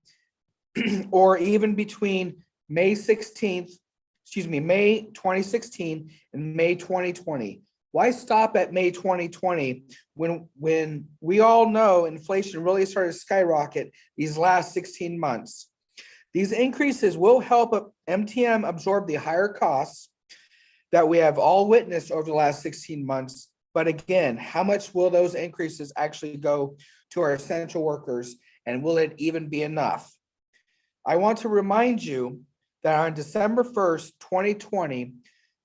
or even between May 2016 and May 2020. Why stop at May 2020 when we all know inflation really started to skyrocket these last 16 months? These increases will help MTM absorb the higher costs that we have all witnessed over the last 16 months. But again, how much will those increases actually go to our essential workers, and will it even be enough? I want to remind you that on December 1st, 2020,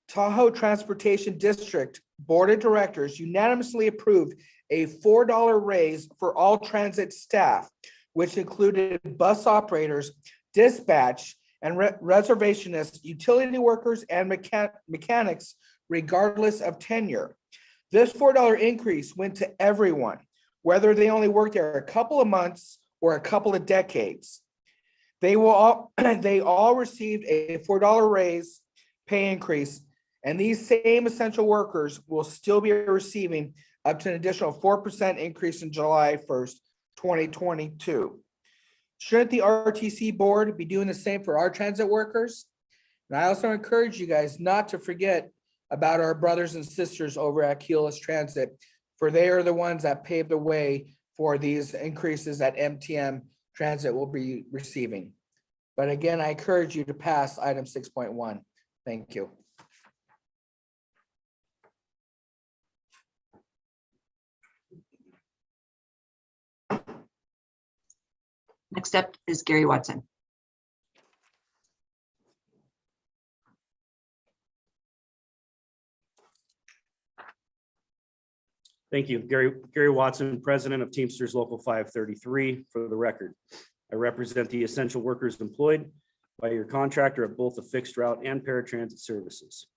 Tahoe Transportation District Board of Directors unanimously approved a $4 raise for all transit staff, which included bus operators, dispatch, and reservationists, utility workers, and mechanics, regardless of tenure. This $4 increase went to everyone, whether they only worked there a couple of months or a couple of decades. They all received a $4 raise pay increase, and these same essential workers will still be receiving up to an additional 4% increase in July 1st, 2022. Shouldn't the RTC board be doing the same for our transit workers? And I also encourage you guys not to forget about our brothers and sisters over at Keolis Transit, for they are the ones that paved the way for these increases that MTM Transit will be receiving. But again, I encourage you to pass item 6.1. Thank you. Next up is Gary Watson. Thank you. Gary Watson, President of Teamsters Local 533. For the record, I represent the essential workers employed by your contractor at both the fixed route and paratransit services.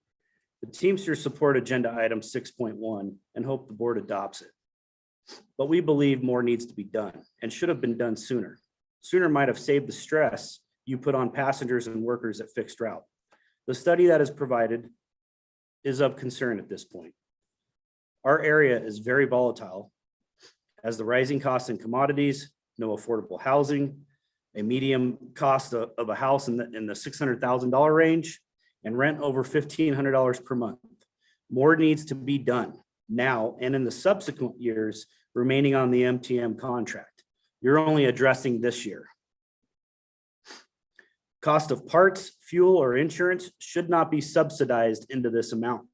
The Teamsters support agenda item 6.1 and hope the board adopts it. But we believe more needs to be done and should have been done sooner. Sooner might have saved the stress you put on passengers and workers at fixed route. The study that is provided is of concern at this point. Our area is very volatile as the rising costs in commodities, no affordable housing, a medium cost of a house in the $600,000 range, and rent over $1,500 per month. More needs to be done now and in the subsequent years remaining on the MTM contract. You're only addressing this year. Cost of parts, fuel, or insurance should not be subsidized into this amount.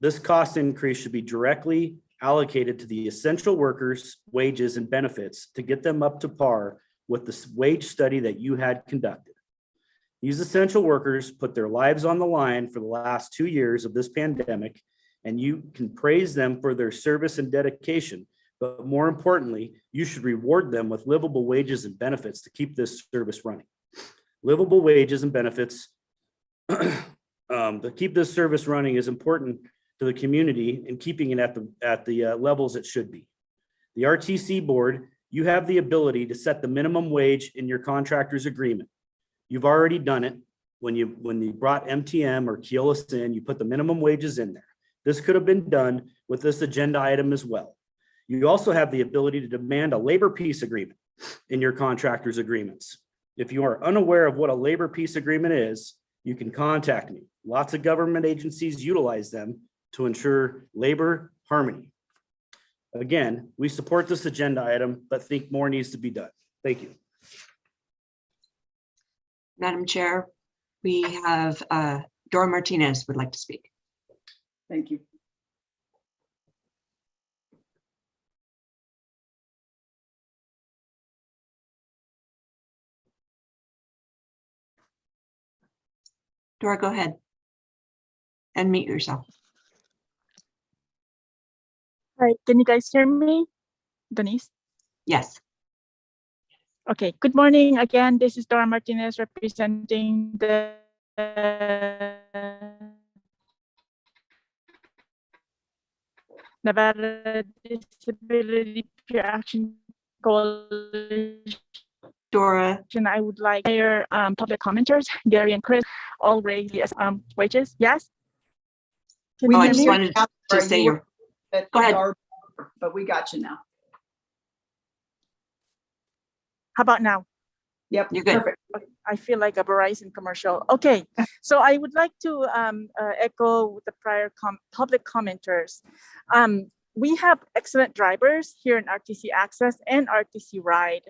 This cost increase should be directly allocated to the essential workers' wages and benefits to get them up to par with the wage study that you had conducted. These essential workers put their lives on the line for the last 2 years of this pandemic, and you can praise them for their service and dedication, but more importantly, you should reward them with livable wages and benefits to keep this service running. Livable wages and benefits to keep this service running is important to the community and keeping it at the levels it should be. The RTC board, you have the ability to set the minimum wage in your contractor's agreement. You've already done it when you brought MTM or Keolis in, you put the minimum wages in there. This could have been done with this agenda item as well. You also have the ability to demand a labor peace agreement in your contractor's agreements. If you are unaware of what a labor peace agreement is, you can contact me. Lots of government agencies utilize them to ensure labor harmony. Again, we support this agenda item, but think more needs to be done. Thank you. Madam Chair, we have Dora Martinez would like to speak. Thank you. Dora, go ahead and mute yourself. All right, can you guys hear me, Denise? Yes. Okay, good morning again. This is Dora Martinez representing the Nevada Disability Peer Action Coalition. Dora. I would like your public commenters, Gary and Chris, all raise wages. Yes? Oh, I just wanted to say your. Go ahead. But we got you now. How about now? Yep, you're good. Perfect. I feel like a Verizon commercial. Okay, so I would like to echo the prior public commenters. We have excellent drivers here in RTC Access and RTC Ride.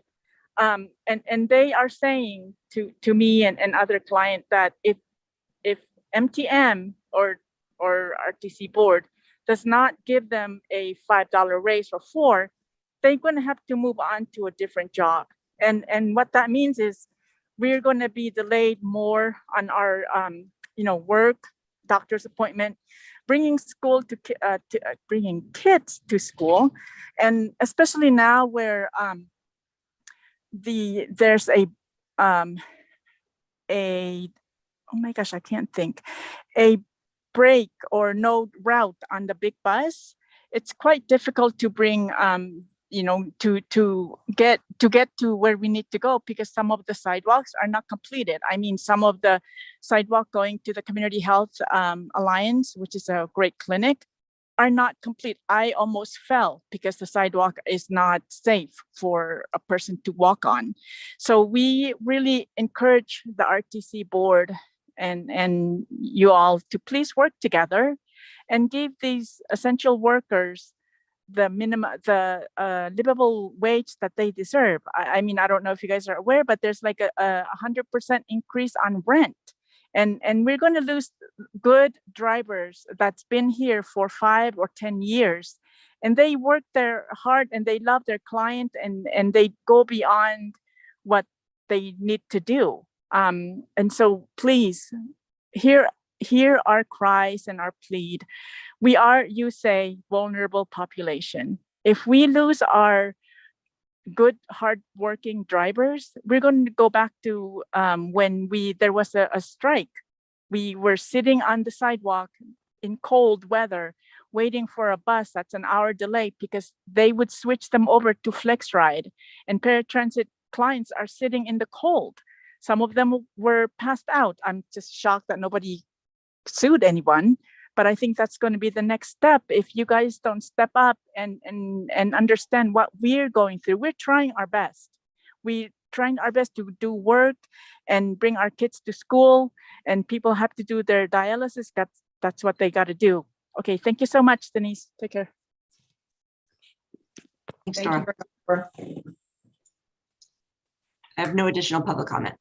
And they are saying to me and other client that if MTM or RTC board does not give them a $5 raise or $4, they're going to have to move on to a different job. And what that means is we're going to be delayed more on our work, doctor's appointment, bringing bringing kids to school, and especially now where there's a oh my gosh, I can't think, a break or no route on the big bus. It's quite difficult to bring to get to where we need to go because some of the sidewalks are not completed. I mean, some of the sidewalk going to the Community Health Alliance, which is a great clinic, are not complete. I almost fell because the sidewalk is not safe for a person to walk on. So we really encourage the RTC board and you all to please work together and give these essential workers the minimum, the livable wage that they deserve. I mean, I don't know if you guys are aware, but there's like a 100% increase on rent. And we're going to lose good drivers that's been here for 5 or 10 years. And they work their hard and they love their client and they go beyond what they need to do. And so please hear our cries and our plead. We are, you say, vulnerable population. If we lose our good, hardworking drivers, we're going to go back to when there was a strike. We were sitting on the sidewalk in cold weather, waiting for a bus that's an hour delay because they would switch them over to Flex Ride. And paratransit clients are sitting in the cold. Some of them were passed out. I'm just shocked that nobody sued anyone. But I think that's going to be the next step. If you guys don't step up and understand what we're going through, we're trying our best. We're trying our best to do work and bring our kids to school, and people have to do their dialysis. That's what they got to do. Okay, thank you so much, Denise. Take care. Thanks, Thank Dora. you very much. I have no additional public comment.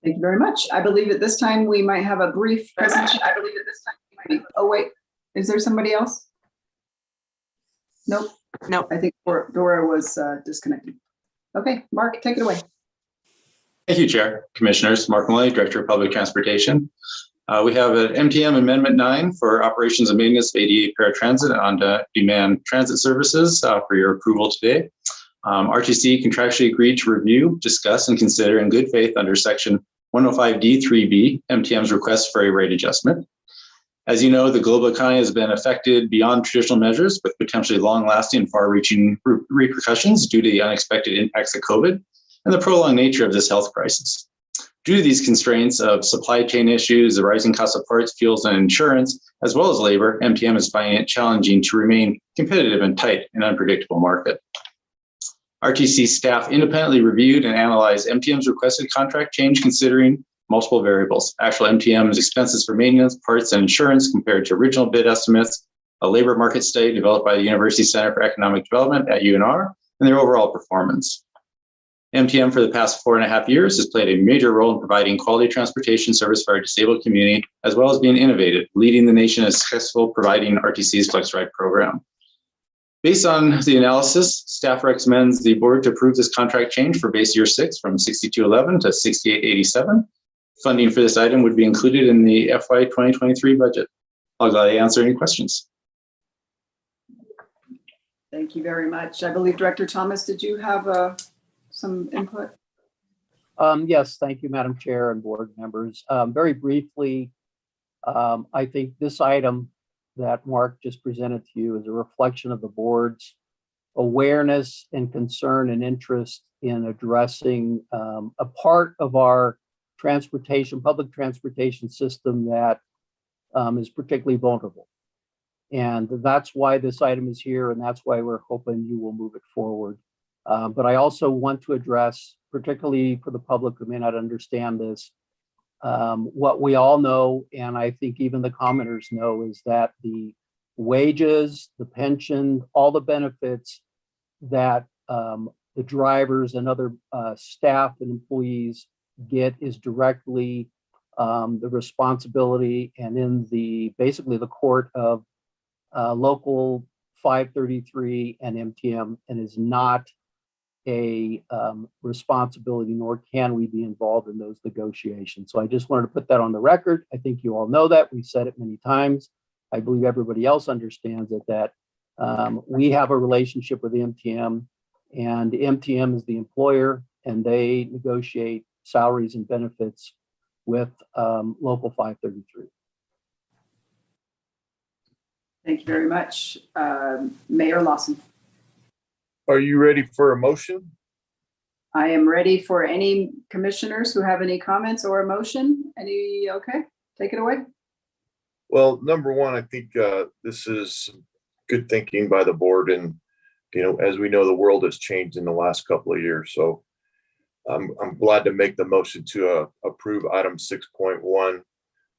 Thank you very much. I believe at this time we might have a brief presentation. Oh, wait, is there somebody else? Nope. Nope. I think Dora was disconnected. Okay, Mark, take it away. Thank you, Chair. Commissioners, Mark Mullally, Director of Public Transportation. We have an MTM Amendment 9 for operations and maintenance of ADA paratransit and on-demand transit services for your approval today. RTC contractually agreed to review, discuss, and consider in good faith under Section 105D3B MTM's request for a rate adjustment. As you know, the global economy has been affected beyond traditional measures with potentially long-lasting and far-reaching repercussions due to the unexpected impacts of COVID and the prolonged nature of this health crisis. Due to these constraints of supply chain issues, the rising cost of parts, fuels, and insurance, as well as labor, MTM is finding it challenging to remain competitive in tight and unpredictable market. RTC staff independently reviewed and analyzed MTM's requested contract change considering multiple variables: actual MTM's expenses for maintenance, parts, and insurance compared to original bid estimates, a labor market study developed by the University Center for Economic Development at UNR, and their overall performance. MTM for the past 4.5 years has played a major role in providing quality transportation service for our disabled community, as well as being innovative, leading the nation in successful providing RTC's Flex Ride program. Based on the analysis, staff recommends the board to approve this contract change for base year 6 from 6211 to 6887. Funding for this item would be included in the FY 2023 budget. I'll gladly answer any questions. Thank you very much. I believe Director Thomas, did you have some input? Yes, thank you, Madam Chair and board members. Very briefly, I think this item that Mark just presented to you is a reflection of the board's awareness and concern and interest in addressing a part of our public transportation system that is particularly vulnerable. And that's why this item is here, and that's why we're hoping you will move it forward. But I also want to address, particularly for the public who may not understand this, what we all know, and I think even the commenters know, is that the wages, the pension, all the benefits that the drivers and other staff and employees get is directly the responsibility and in basically the court of Local 533 and MTM, and is not a responsibility, nor can we be involved in those negotiations. So I just wanted to put that on the record. I think you all know that. We've said it many times. I believe everybody else understands it, that we have a relationship with MTM, and MTM is the employer, and they negotiate salaries and benefits with Local 533. Thank you very much. Mayor Lawson. Are you ready for a motion? I am ready for any commissioners who have any comments or a motion. Okay, take it away. Well, number one, I think this is good thinking by the board, and as we know, the world has changed in the last couple of years. So I'm glad to make the motion to approve item 6.1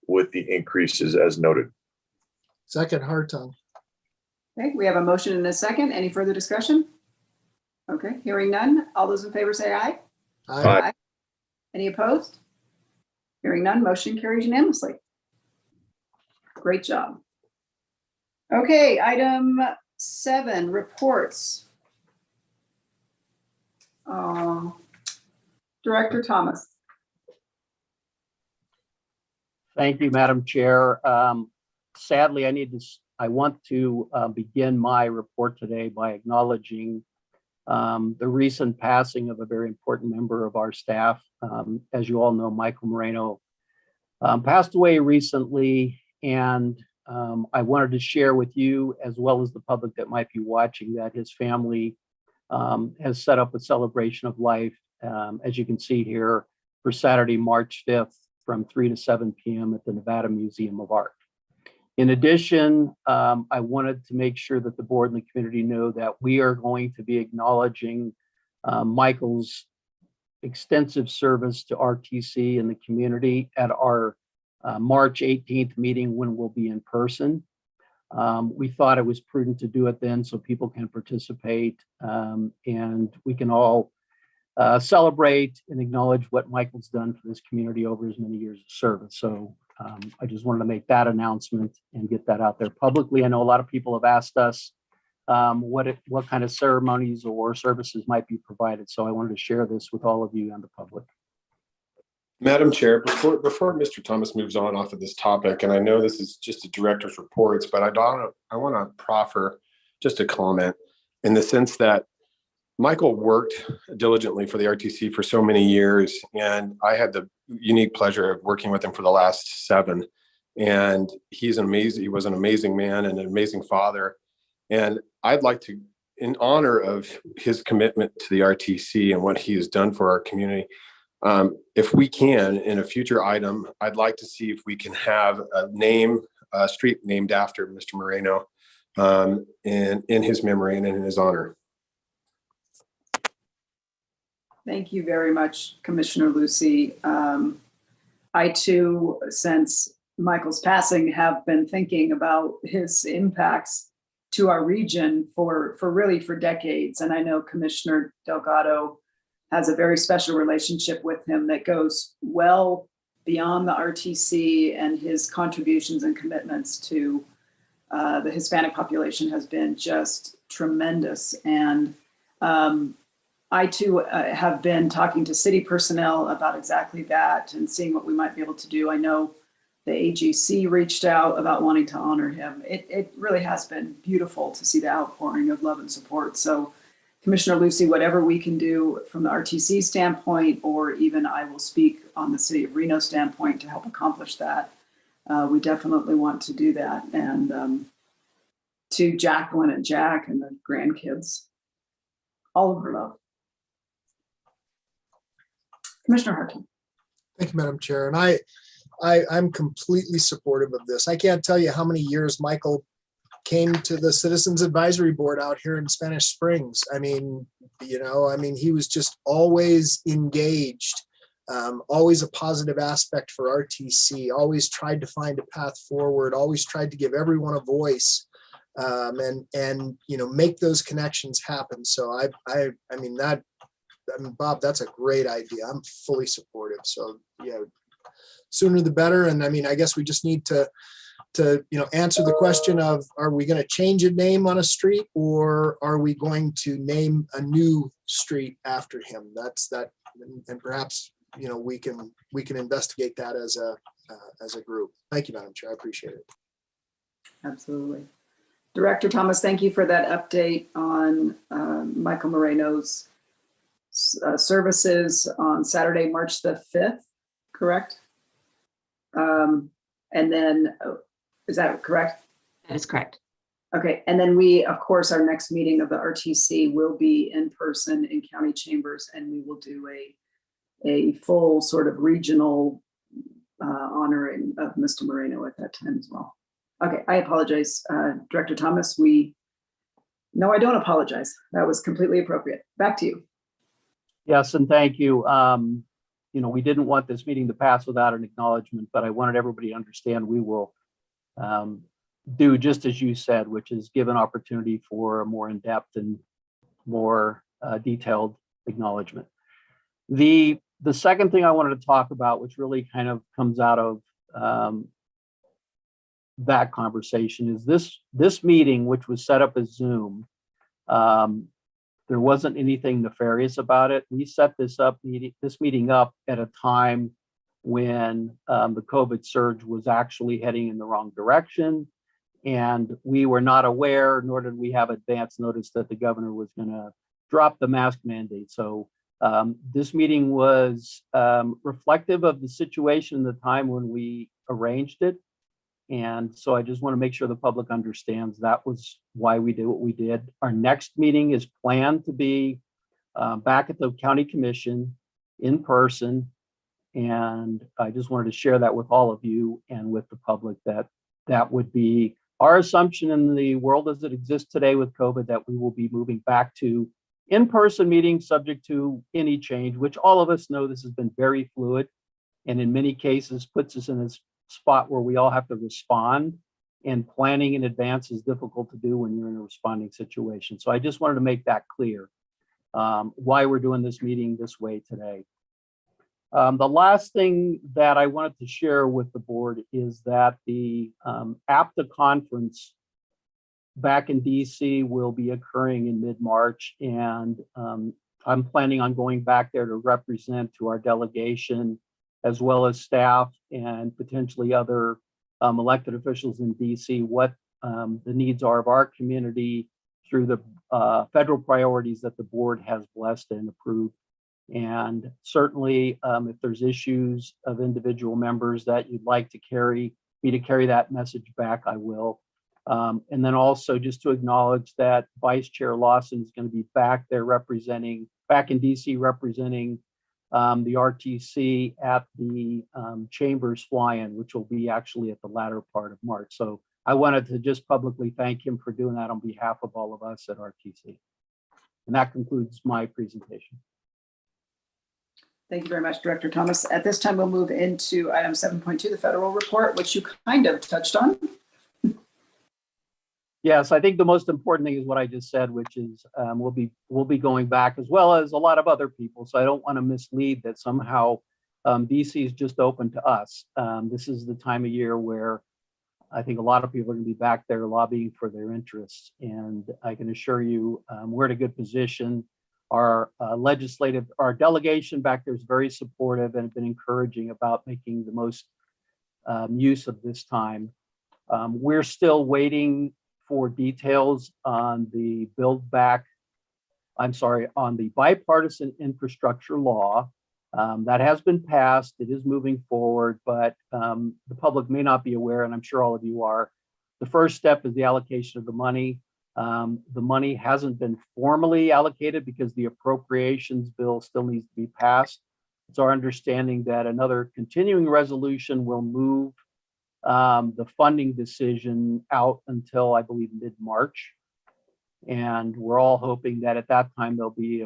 with the increases as noted. Second, Hartung. Okay, we have a motion and a second. Any further discussion? Okay, hearing none. All those in favor say aye. Aye. Any opposed? Hearing none, motion carries unanimously. Great job. Okay, item 7, reports. Director Thomas. Thank you, Madam Chair. Sadly, I want to begin my report today by acknowledging the recent passing of a very important member of our staff. As you all know, Michael Moreno passed away recently, and I wanted to share with you, as well as the public that might be watching, that his family has set up a celebration of life, as you can see here, for Saturday, March 5th from 3 to 7 p.m. at the Nevada Museum of Art. In addition, I wanted to make sure that the board and the community know that we are going to be acknowledging Michael's extensive service to RTC and the community at our March 18th meeting, when we'll be in person. We thought it was prudent to do it then so people can participate, and we can all celebrate and acknowledge what Michael's done for this community over his many years of service. So I just wanted to make that announcement and get that out there publicly. I know a lot of people have asked us what kind of ceremonies or services might be provided. So I wanted to share this with all of you and the public. Madam Chair, before Mr. Thomas moves on off of this topic, and I know this is just a director's reports, but I want to proffer just a comment in the sense that Michael worked diligently for the RTC for so many years, and I had the unique pleasure of working with him for the last 7. And he was an amazing man and an amazing father. And I'd like to, in honor of his commitment to the RTC and what he has done for our community, if we can, in a future item, I'd like to see if we can have a street named after Mr. Moreno in his memory and in his honor. Thank you very much, Commissioner Lucy. I too, since Michael's passing, have been thinking about his impacts to our region for decades. And I know Commissioner Delgado has a very special relationship with him that goes well beyond the RTC, and his contributions and commitments to the Hispanic population has been just tremendous. And I too have been talking to city personnel about exactly that and seeing what we might be able to do. I know the AGC reached out about wanting to honor him. It really has been beautiful to see the outpouring of love and support. So Commissioner Lucy, whatever we can do from the RTC standpoint, or even I will speak on the City of Reno standpoint to help accomplish that, we definitely want to do that. And to Jacqueline and Jack and the grandkids, all of her love. Commissioner Hartung. Thank you, Madam Chair. And I'm completely supportive of this. I can't tell you how many years Michael came to the Citizens Advisory Board out here in Spanish Springs. I mean, he was just always engaged, always a positive aspect for RTC, always tried to find a path forward, always tried to give everyone a voice, and make those connections happen. So Bob, that's a great idea. I'm fully supportive. So yeah, sooner the better. And I guess we just need to answer the question of, are we going to change a name on a street, or are we going to name a new street after him? That's that. And perhaps, we can investigate that as a group. Thank you, Madam Chair. I appreciate it. Absolutely. Director Thomas, thank you for that update on Michael Moreno's services on Saturday, March the 5th, correct? And then, is that correct? That is correct. Okay, and then we, of course, our next meeting of the RTC will be in person in county chambers, and we will do a full sort of regional honoring of Mr. Moreno at that time as well. Okay, I apologize, Director Thomas. No, I don't apologize. That was completely appropriate. Back to you. Yes, and thank you. We didn't want this meeting to pass without an acknowledgement, but I wanted everybody to understand we will do just as you said, which is give an opportunity for a more in-depth and more detailed acknowledgement. The second thing I wanted to talk about, which really kind of comes out of that conversation, is this meeting, which was set up as Zoom. There wasn't anything nefarious about it. We set this meeting up at a time when the COVID surge was actually heading in the wrong direction. And we were not aware, nor did we have advance notice that the governor was going to drop the mask mandate. So this meeting was reflective of the situation, the time when we arranged it. And so I just want to make sure the public understands that was why we did what we did. Our next meeting is planned to be back at the county commission in person. And I just wanted to share that with all of you and with the public, that would be our assumption in the world as it exists today with COVID, that we will be moving back to in-person meetings subject to any change, which all of us know this has been very fluid and in many cases puts us in a spot where we all have to respond, and planning in advance is difficult to do when you're in a responding situation. So I just wanted to make that clear, why we're doing this meeting this way today. The last thing that I wanted to share with the board is that the Apta Conference back in DC will be occurring in mid-March, and I'm planning on going back there to represent to our delegation, as well as staff and potentially other elected officials in DC, what the needs are of our community through the federal priorities that the board has blessed and approved. And certainly if there's issues of individual members that you'd like to carry that message back, I will. And then also just to acknowledge that Vice Chair Lawson is going to be back there back in DC representing the RTC at the Chambers fly-in, which will be actually at the latter part of March. So I wanted to just publicly thank him for doing that on behalf of all of us at RTC. And that concludes my presentation. Thank you very much, Director Thomas. At this time, we'll move into item 7.2, the federal report, which you kind of touched on. Yes, I think the most important thing is what I just said, which is we'll be going back, as well as a lot of other people. So I don't want to mislead that somehow DC is just open to us. This is the time of year where I think a lot of people are going to be back there lobbying for their interests. And I can assure you we're in a good position. Our delegation back there is very supportive and have been encouraging about making the most use of this time. We're still waiting for details on the on the bipartisan infrastructure law. That has been passed. It is moving forward, but the public may not be aware, and I'm sure all of you are. The first step is the allocation of the money. The money hasn't been formally allocated because the appropriations bill still needs to be passed. It's our understanding that another continuing resolution will move the funding decision out until, I believe, mid-March. And we're all hoping that at that time there'll be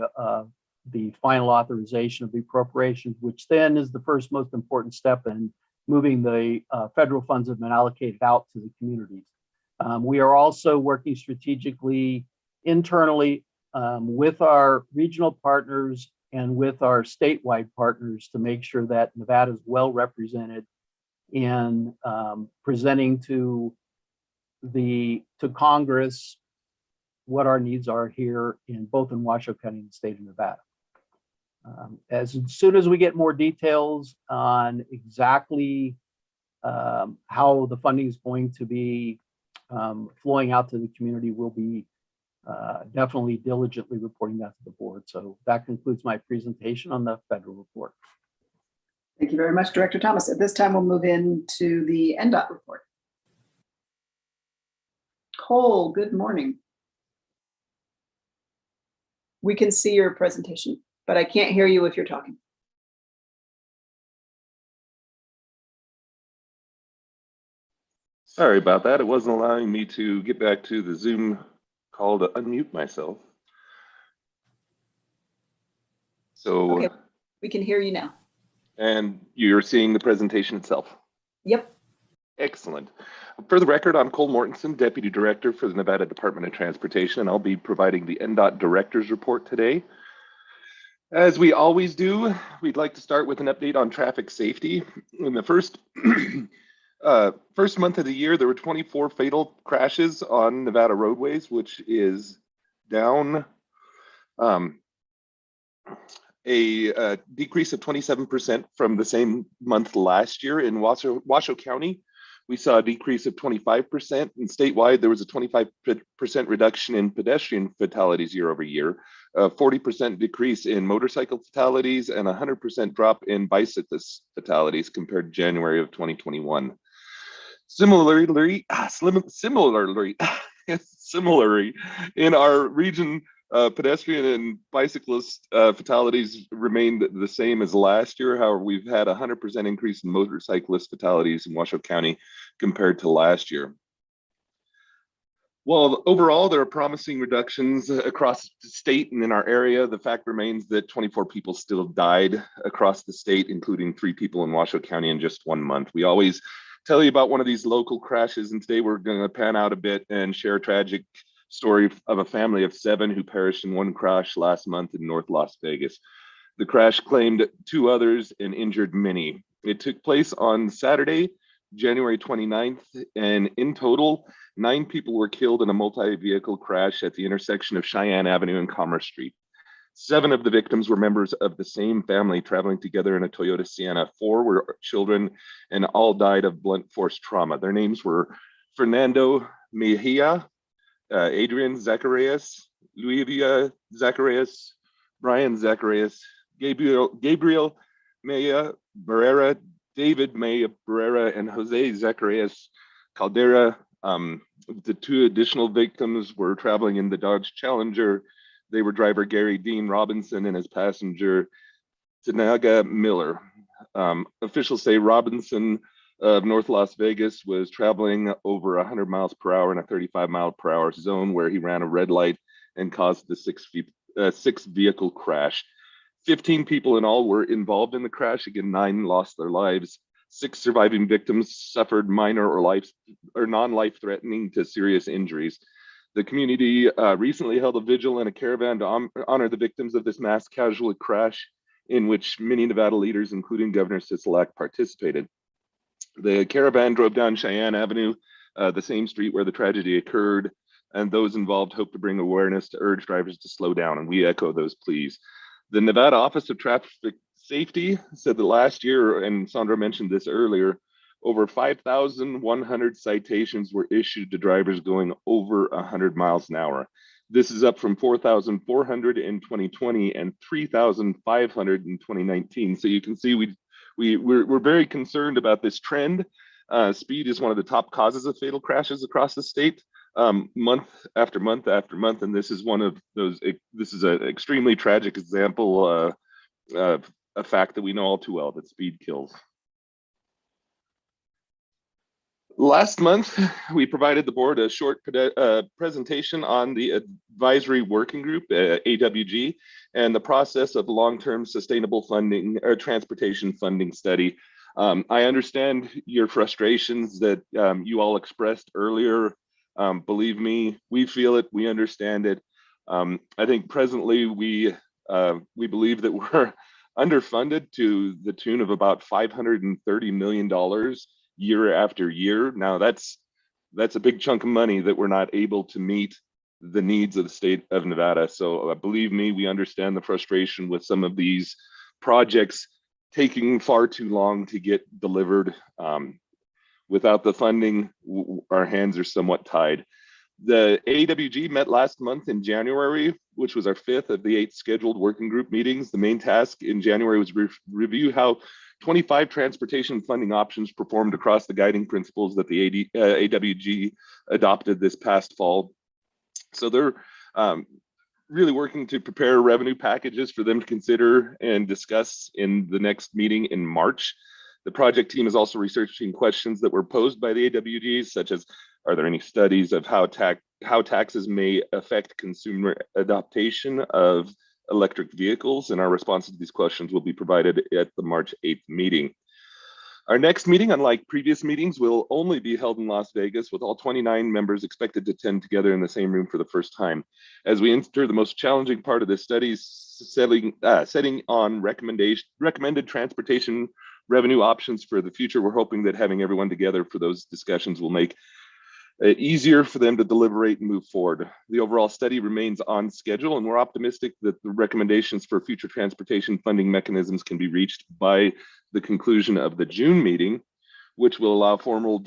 the final authorization of the appropriations, which then is the first most important step in moving the federal funds that have been allocated out to the communities. We are also working strategically internally with our regional partners and with our statewide partners to make sure that Nevada is well represented in presenting to Congress what our needs are here in both in Washoe County and the state of Nevada. As soon as we get more details on exactly how the funding is going to be flowing out to the community, we'll be definitely diligently reporting that to the board. So that concludes my presentation on the federal report. Thank you very much, Director Thomas. At this time, we'll move into the Ndot report. Cole, good morning. We can see your presentation, but I can't hear you if you're talking. Sorry about that. It wasn't allowing me to get back to the Zoom call to unmute myself. So, Okay, we can hear you now. and you're seeing the presentation itself. Yep. Excellent. For the record, I'm Cole Mortensen, Deputy Director for the Nevada Department of Transportation, and I'll be providing the Ndot Director's Report today. As we always do, we'd like to start with an update on traffic safety. In the first month of the year, there were 24 fatal crashes on Nevada roadways, which is down a decrease of 27% from the same month last year. In Washoe County, we saw a decrease of 25%, and statewide there was a 25% reduction in pedestrian fatalities year over year, a 40% decrease in motorcycle fatalities, and a 100% drop in bicyclist fatalities compared to January of 2021. Similarly, in our region, pedestrian and bicyclist fatalities remained the same as last year. However, we've had a 100% increase in motorcyclist fatalities in Washoe County compared to last year. While overall there are promising reductions across the state and in our area, the fact remains that 24 people still died across the state, including 3 people in Washoe County in just 1 month. We always tell you about one of these local crashes, and today we're going to pan out a bit and share a tragic story of a family of 7 who perished in one crash last month in North Las Vegas. The crash claimed 2 others and injured many. It took place on Saturday, January 29th, and in total, 9 people were killed in a multi-vehicle crash at the intersection of Cheyenne Avenue and Commerce Street. 7 of the victims were members of the same family traveling together in a Toyota Sienna. 4 were children and all died of blunt force trauma. Their names were Fernando Mejia, Adrian Zacharias, Luivia Zacharias, Brian Zacharias, Gabriel Maya Barrera, David Maya Barrera, and Jose Zacharias Caldera. The 2 additional victims were traveling in the Dodge Challenger. They were driver Gary Dean Robinson and his passenger Tanaga Miller. Officials say Robinson of North Las Vegas was traveling over 100 miles per hour in a 35 mile per hour zone where he ran a red light and caused the 6 vehicle crash. 15 people in all were involved in the crash. Again, 9 lost their lives. 6 surviving victims suffered minor or non-life threatening to serious injuries. The community recently held a vigil and a caravan to honor the victims of this mass casualty crash, in which many Nevada leaders, including Governor Sisolak, participated. The caravan drove down Cheyenne Avenue, the same street where the tragedy occurred, and those involved hope to bring awareness to urge drivers to slow down, and we echo those pleas. The Nevada Office of Traffic Safety said that last year, and Sandra mentioned this earlier, over 5,100 citations were issued to drivers going over 100 miles an hour. This is up from 4,400 in 2020 and 3,500 in 2019. So you can see we're very concerned about this trend. Speed is one of the top causes of fatal crashes across the state, month after month after month, and this is one of those. This is an extremely tragic example of a fact that we know all too well, that speed kills. Last month, we provided the board a short presentation on the advisory working group, AWG, and the process of long-term sustainable funding or transportation funding study. I understand your frustrations that you all expressed earlier. Believe me, we feel it, we understand it. I think presently we believe that we're underfunded to the tune of about $530 million year after year. Now that's a big chunk of money that we're not able to meet the needs of the state of Nevada. So believe me, we understand the frustration with some of these projects taking far too long to get delivered. Without the funding, our hands are somewhat tied. The AWG met last month in January, which was our 5th of the 8 scheduled working group meetings. The main task in January was review how 25 transportation funding options performed across the guiding principles that the AWG adopted this past fall. So they're really working to prepare revenue packages for them to consider and discuss in the next meeting in March. The project team is also researching questions that were posed by the AWGs, such as, are there any studies of how taxes may affect consumer adoption of electric vehicles? And our responses to these questions will be provided at the March 8th meeting. Our next meeting, unlike previous meetings, will only be held in Las Vegas, with all 29 members expected to attend together in the same room for the first time. As we enter the most challenging part of this study, setting on recommended transportation revenue options for the future, we're hoping that having everyone together for those discussions will make it easier for them to deliberate and move forward. The overall study remains on schedule, and we're optimistic that the recommendations for future transportation funding mechanisms can be reached by the conclusion of the June meeting, which will allow formal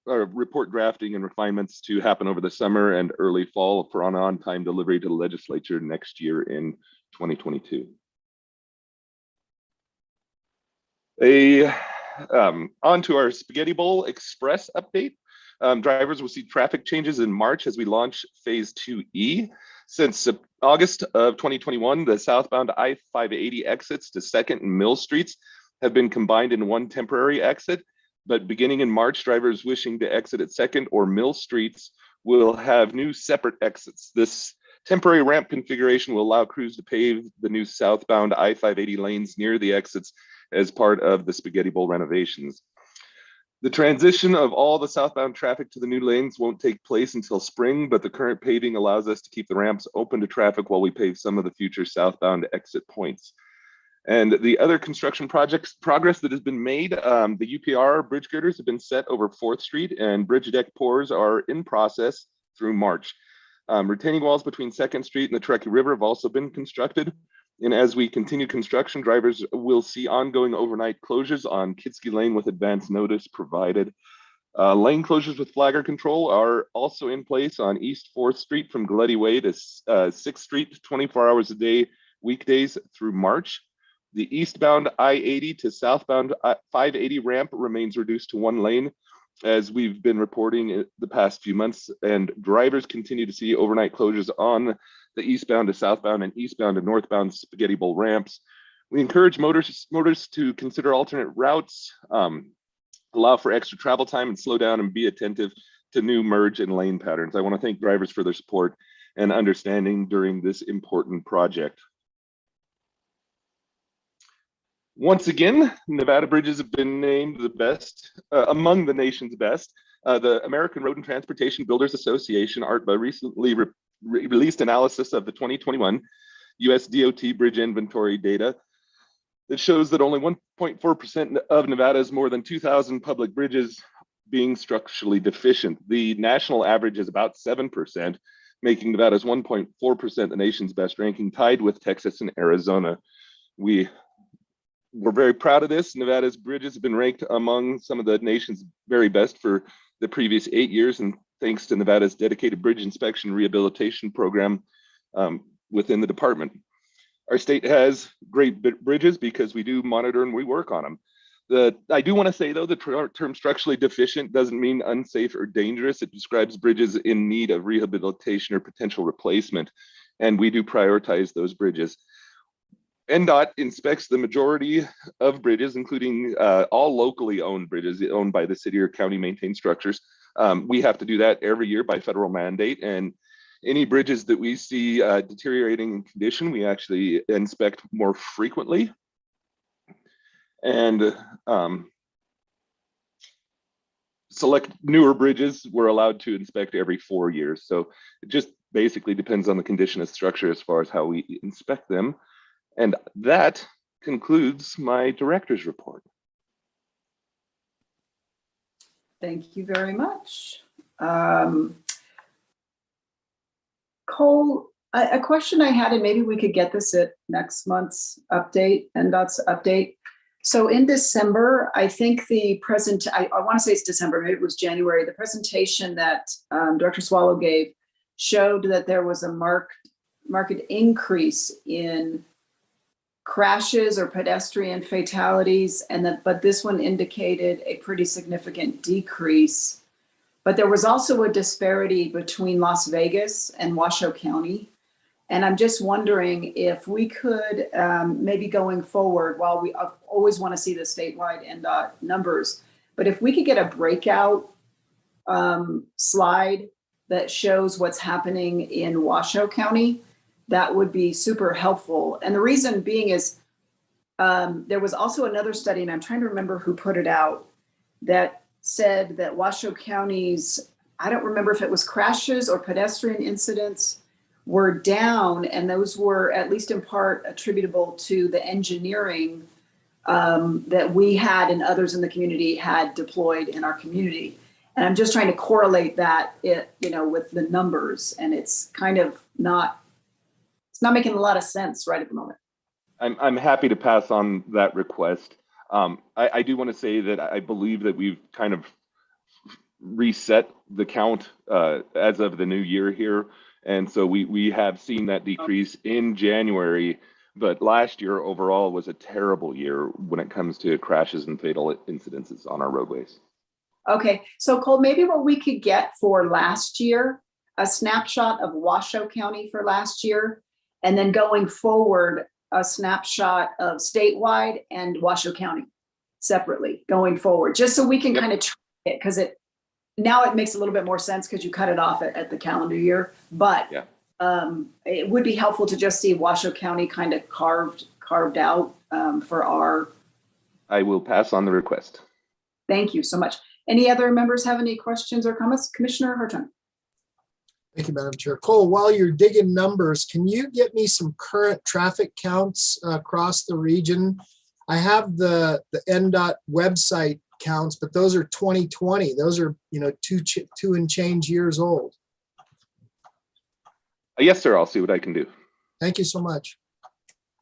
report drafting and refinements to happen over the summer and early fall for on-time delivery to the legislature next year in 2022. On to our Spaghetti Bowl Express update. Drivers will see traffic changes in March as we launch Phase 2E. Since August of 2021, the southbound I-580 exits to 2nd and Mill Streets have been combined in one temporary exit, but beginning in March, drivers wishing to exit at 2nd or Mill Streets will have new separate exits. This temporary ramp configuration will allow crews to pave the new southbound I-580 lanes near the exits as part of the Spaghetti Bowl renovations. The transition of all the southbound traffic to the new lanes won't take place until spring, but the current paving allows us to keep the ramps open to traffic while we pave some of the future southbound exit points. And the other construction progress that has been made, the UPR bridge girders have been set over 4th Street, and bridge deck pours are in process through March. Retaining walls between 2nd Street and the Truckee River have also been constructed. And as we continue construction, drivers will see ongoing overnight closures on Kitski Lane with advance notice provided. Lane closures with flagger control are also in place on East 4th Street from Galletti Way to 6th Street, 24 hours a day, weekdays through March. The eastbound I-80 to southbound 580 ramp remains reduced to 1 lane, as we've been reporting the past few months, and drivers continue to see overnight closures on the eastbound to southbound and eastbound to northbound Spaghetti Bowl ramps. We encourage motorists to consider alternate routes, allow for extra travel time, and slow down and be attentive to new merge and lane patterns. I want to thank drivers for their support and understanding during this important project. Once again, Nevada bridges have been named the best, among the nation's best. The American Road and Transportation Builders Association, ARTBA, recently released analysis of the 2021 US DOT bridge inventory data that shows that only 1.4% of Nevada's more than 2,000 public bridges being structurally deficient. The national average is about 7%, making Nevada's 1.4% the nation's best ranking, tied with Texas and Arizona. We're very proud of this. Nevada's bridges have been ranked among some of the nation's very best for the previous 8 years, and thanks to Nevada's dedicated bridge inspection rehabilitation program within the department. Our state has great bridges because we do monitor and we work on them. I do want to say, though, the term structurally deficient doesn't mean unsafe or dangerous. It describes bridges in need of rehabilitation or potential replacement, and we do prioritize those bridges. Ndot inspects the majority of bridges, including all locally owned bridges owned by the city or county maintained structures. We have to do that every year by federal mandate, and any bridges that we see deteriorating in condition, we actually inspect more frequently. And select newer bridges we're allowed to inspect every 4 years. So it just basically depends on the condition of structure as far as how we inspect them. And that concludes my director's report. Thank you very much. Cole, a question I had, and maybe we could get this at next month's update, NDOT's update. So in December, I think I want to say it's December, maybe it was January, the presentation that Director Swallow gave showed that there was a marked increase in crashes or pedestrian fatalities, but this one indicated a pretty significant decrease. But there was also a disparity between Las Vegas and Washoe County. And I'm just wondering if we could, maybe going forward, while we always want to see the statewide NDOT numbers, but if we could get a breakout slide that shows what's happening in Washoe County, that would be super helpful. And the reason being is there was also another study, and I'm trying to remember who put it out, that said that Washoe County's, I don't remember if it was crashes or pedestrian incidents, were down, and those were at least in part attributable to the engineering that we had and others in the community had deployed in our community. And I'm just trying to correlate that, with the numbers, and it's kind of not, it's not making a lot of sense right at the moment. I'm happy to pass on that request. I do want to say that I believe that we've kind of reset the count as of the new year here. And so we have seen that decrease in January, but last year overall was a terrible year when it comes to crashes and fatal incidences on our roadways. Okay, so Cole, maybe what we could get for last year, a snapshot of Washoe County for last year, and then going forward, a snapshot of statewide and Washoe County separately going forward, just so we can kind of track it, because now it makes a little bit more sense because you cut it off at the calendar year. But it would be helpful to just see Washoe County kind of carved out for our. I will pass on the request. Thank you so much. Any other members have any questions or comments? Commissioner Hartung. Thank you, Madam Chair. Cole, while you're digging numbers, can you get me some current traffic counts across the region? I have the NDOT website counts, but those are 2020. Those are, two and change years old. Yes, sir. I'll see what I can do. Thank you so much.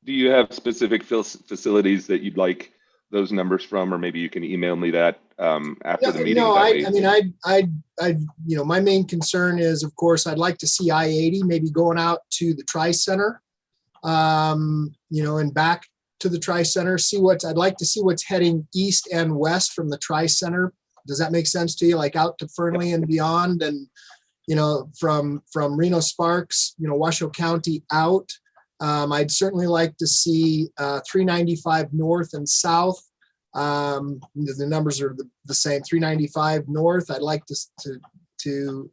Do you have specific facilities that you'd like those numbers from, or maybe you can email me that after the meeting? No, my main concern is, of course, I'd like to see I-80 maybe going out to the Tri-Center, and back to the Tri-Center. I'd like to see what's heading east and west from the Tri-Center. Does that make sense to you? Like out to Fernley and beyond, and from Reno Sparks, Washoe County out. I'd certainly like to see 395 north and south. The numbers are the same. 395 north. I'd like to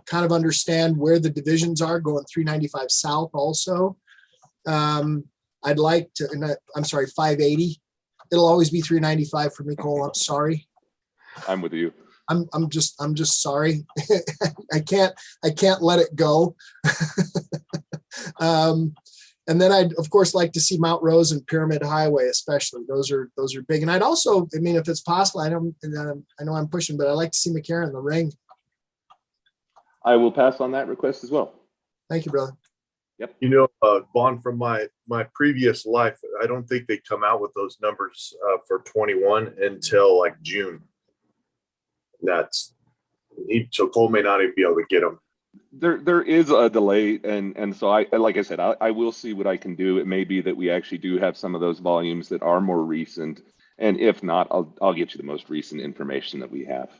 kind of understand where the divisions are going. 395 south also. I'd like to. I'm sorry, 580. It'll always be 395 for me, Cole. I'm sorry. I'm with you. I'm just sorry. I can't let it go. And then I'd of course like to see Mount Rose and Pyramid Highway, especially. Those are big. And I'd also, if it's possible, I know I'm pushing, but I'd like to see McCarran, the ring. I will pass on that request as well. Thank you, brother. Yep. Vaughn, from my previous life, I don't think they come out with those numbers for 21 until like June. So Cole may not even be able to get them. There is a delay, and so like I said, I will see what I can do. It may be that we actually do have some of those volumes that are more recent, and if not, I'll get you the most recent information that we have.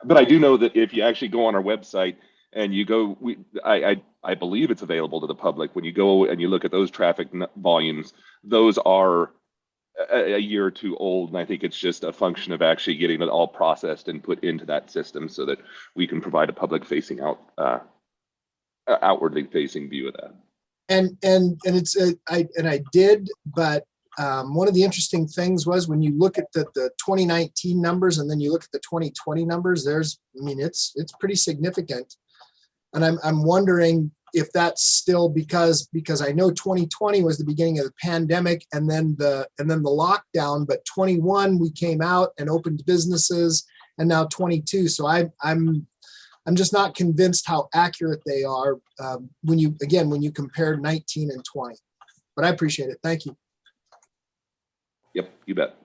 But I do know that if you actually go on our website and you go, I believe it's available to the public. When you go and you look at those traffic volumes, those are a year or two old, and I think it's just a function of actually getting it all processed and put into that system so that we can provide a public-facing outwardly facing view of that. And it's I did, but one of the interesting things was when you look at the 2019 numbers and then you look at the 2020 numbers, it's pretty significant. And I'm wondering if that's still because I know 2020 was the beginning of the pandemic and then the lockdown, but 21 we came out and opened businesses, and now 22. So I'm just not convinced how accurate they are when you compare 19 and 20. But I appreciate it. Thank you. Yep, you bet.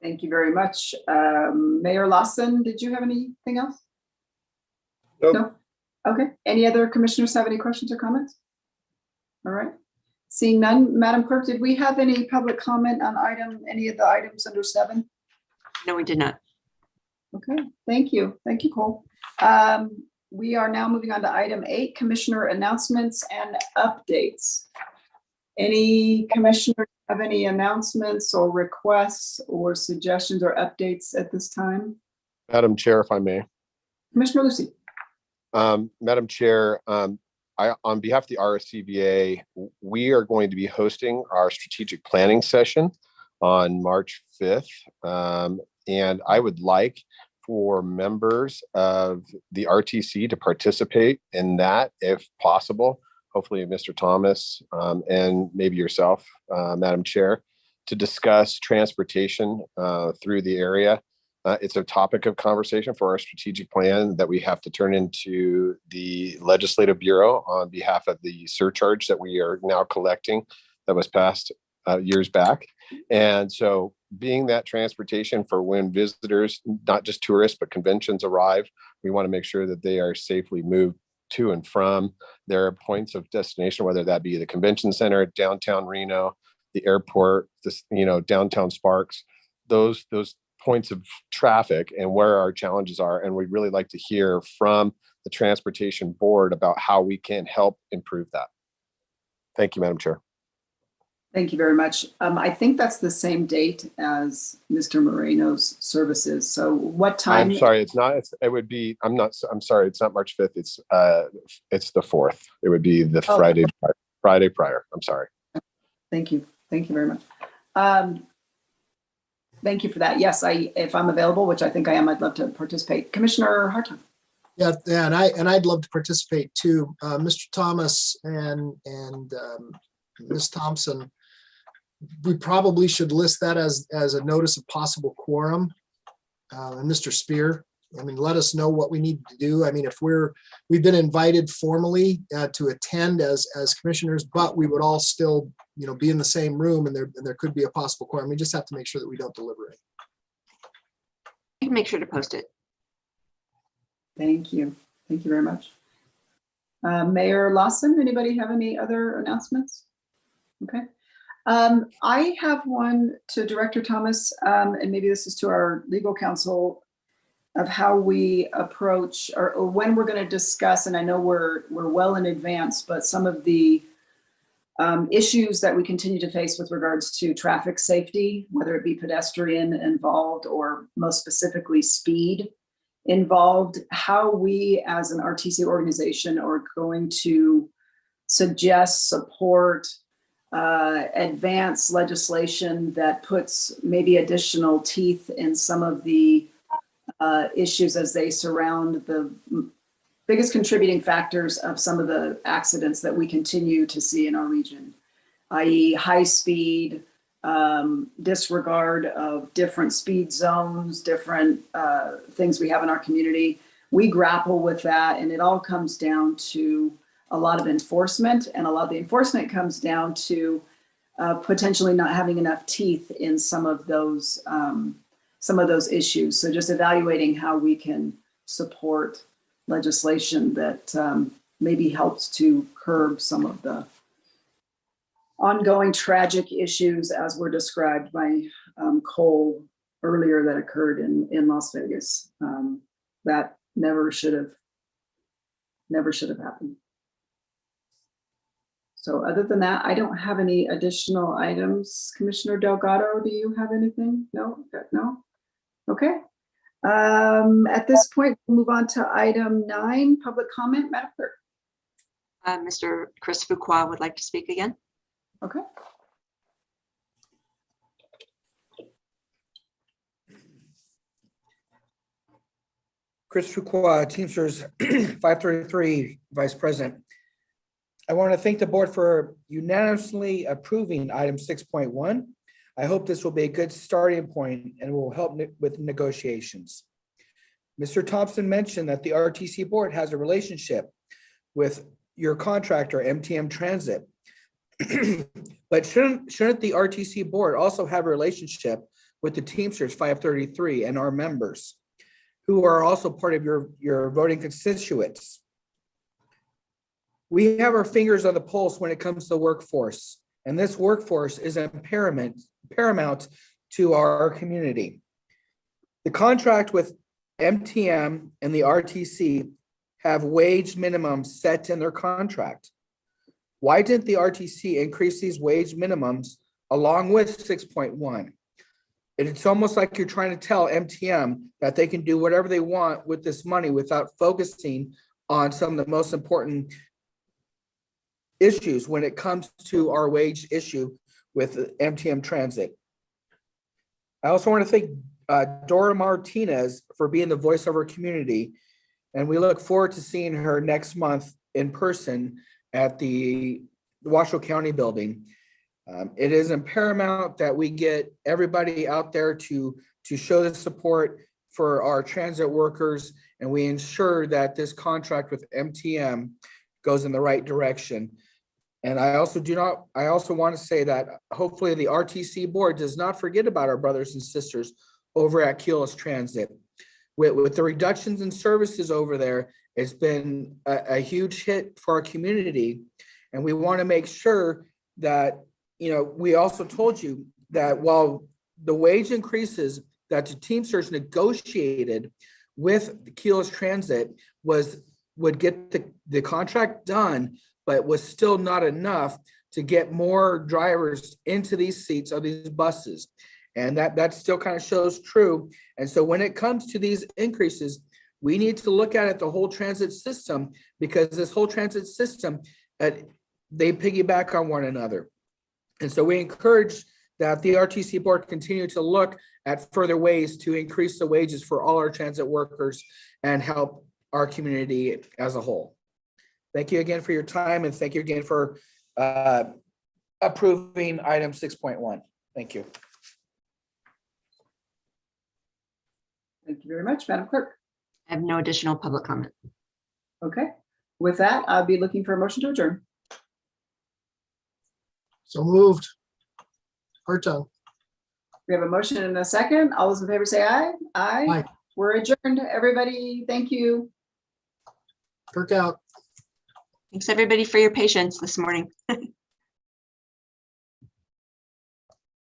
Thank you very much. Mayor Lawson, did you have anything else? Nope. No? Okay. Any other commissioners have any questions or comments? All right. Seeing none, Madam Clerk, did we have any public comment on any of the items under 7? No, we did not. Okay. Thank you. Thank you, Cole. We are now moving on to item 8, commissioner announcements and updates. Any commissioner have any announcements or requests or suggestions or updates at this time? Madam Chair, if I may. Commissioner Lucy. Madam Chair, on behalf of the RSCBA, we are going to be hosting our strategic planning session on March 5th. And I would like for members of the RTC to participate in that if possible. Hopefully Mr. Thomas and maybe yourself, Madam Chair, to discuss transportation through the area. It's a topic of conversation for our strategic plan that we have to turn into the Legislative Bureau on behalf of the surcharge that we are now collecting that was passed years back. And so being that transportation for when visitors, not just tourists, but conventions arrive, we want to make sure that they are safely moved to and from their points of destination, whether that be the convention center, downtown Reno, the airport, this, downtown Sparks, those points of traffic and where our challenges are. And we'd really like to hear from the Transportation Board about how we can help improve that. Thank you, Madam Chair. Thank you very much. I think that's the same date as Mr. Moreno's services. So what time? I'm sorry, it's not, I'm sorry, it's not March 5th. It's the 4th. It would be the Friday prior. I'm sorry. Thank you. Thank you very much. Thank you for that. Yes, if I'm available, which I think I am, I'd love to participate. Commissioner Hartung. Yeah, and I'd love to participate too. Mr. Thomas and Ms. Thompson, we probably should list that as a notice of possible quorum. And Mr. Spear, let us know what we need to do. If we've been invited formally to attend as commissioners, but we would all still, be in the same room, and there could be a possible quorum. We just have to make sure that we don't deliberate. You can make sure to post it. Thank you. Thank you very much. Mayor Lawson, anybody have any other announcements? Okay. I have one to Director Thomas, and maybe this is to our legal counsel, of how we approach or when we're going to discuss, and I know we're well in advance, but some of the issues that we continue to face with regards to traffic safety, whether it be pedestrian involved or most specifically speed involved, how we as an RTC organization are going to suggest, support, advance legislation that puts maybe additional teeth in some of the issues as they surround the biggest contributing factors of some of the accidents that we continue to see in our region, i.e. high speed, disregard of different speed zones, different things we have in our community. We grapple with that, and it all comes down to a lot of enforcement, and a lot of the enforcement comes down to potentially not having enough teeth in some of those issues. So just evaluating how we can support legislation that maybe helps to curb some of the ongoing tragic issues as were described by Cole earlier that occurred in Las Vegas. That never should have happened. So other than that, I don't have any additional items. Commissioner Delgado, do you have anything? No? No? Okay. At this point, we'll move on to item 9, public comment. Madam Clerk. Mr. Chris Fuqua would like to speak again. Okay. Chris Fuqua, Teamsters 533, Vice President. I want to thank the board for unanimously approving item 6.1. I hope this will be a good starting point and will help with negotiations. Mr. Thompson mentioned that the RTC board has a relationship with your contractor, MTM Transit. But shouldn't the RTC board also have a relationship with the Teamsters 533 and our members, who are also part of your voting constituents? We have our fingers on the pulse when it comes to the workforce, and this workforce is paramount to our community. The contract with MTM and the RTC have wage minimums set in their contract. Why didn't the RTC increase these wage minimums along with 6.1? It's almost like you're trying to tell MTM that they can do whatever they want with this money without focusing on some of the most important issues when it comes to our wage issue with MTM Transit. I also want to thank Dora Martinez for being the voice of our community. And we look forward to seeing her next month in person at the Washoe County building. It is paramount that we get everybody out there to show the support for our transit workers, and we ensure that this contract with MTM goes in the right direction. And I also want to say that hopefully the RTC board does not forget about our brothers and sisters over at Keolis Transit. With the reductions in services over there, it's been a huge hit for our community. And we want to make sure that, we also told you that while the wage increases that the Teamsters negotiated with the Keolis Transit would get the contract done, but was still not enough to get more drivers into these seats of these buses. And that still kind of shows true. And so when it comes to these increases, we need to look at it, the whole transit system, because this whole transit system, they piggyback on one another. And so we encourage that the RTC board continue to look at further ways to increase the wages for all our transit workers and help our community as a whole. Thank you again for your time, and thank you again for approving item 6.1. Thank you. Thank you very much, Madam Clerk. I have no additional public comment. Okay, with that, I'll be looking for a motion to adjourn. So moved. Hartung. We have a motion and a second. All those in favor say aye. Aye. Aye. We're adjourned, everybody. Thank you. Kirk out. Thanks everybody for your patience this morning.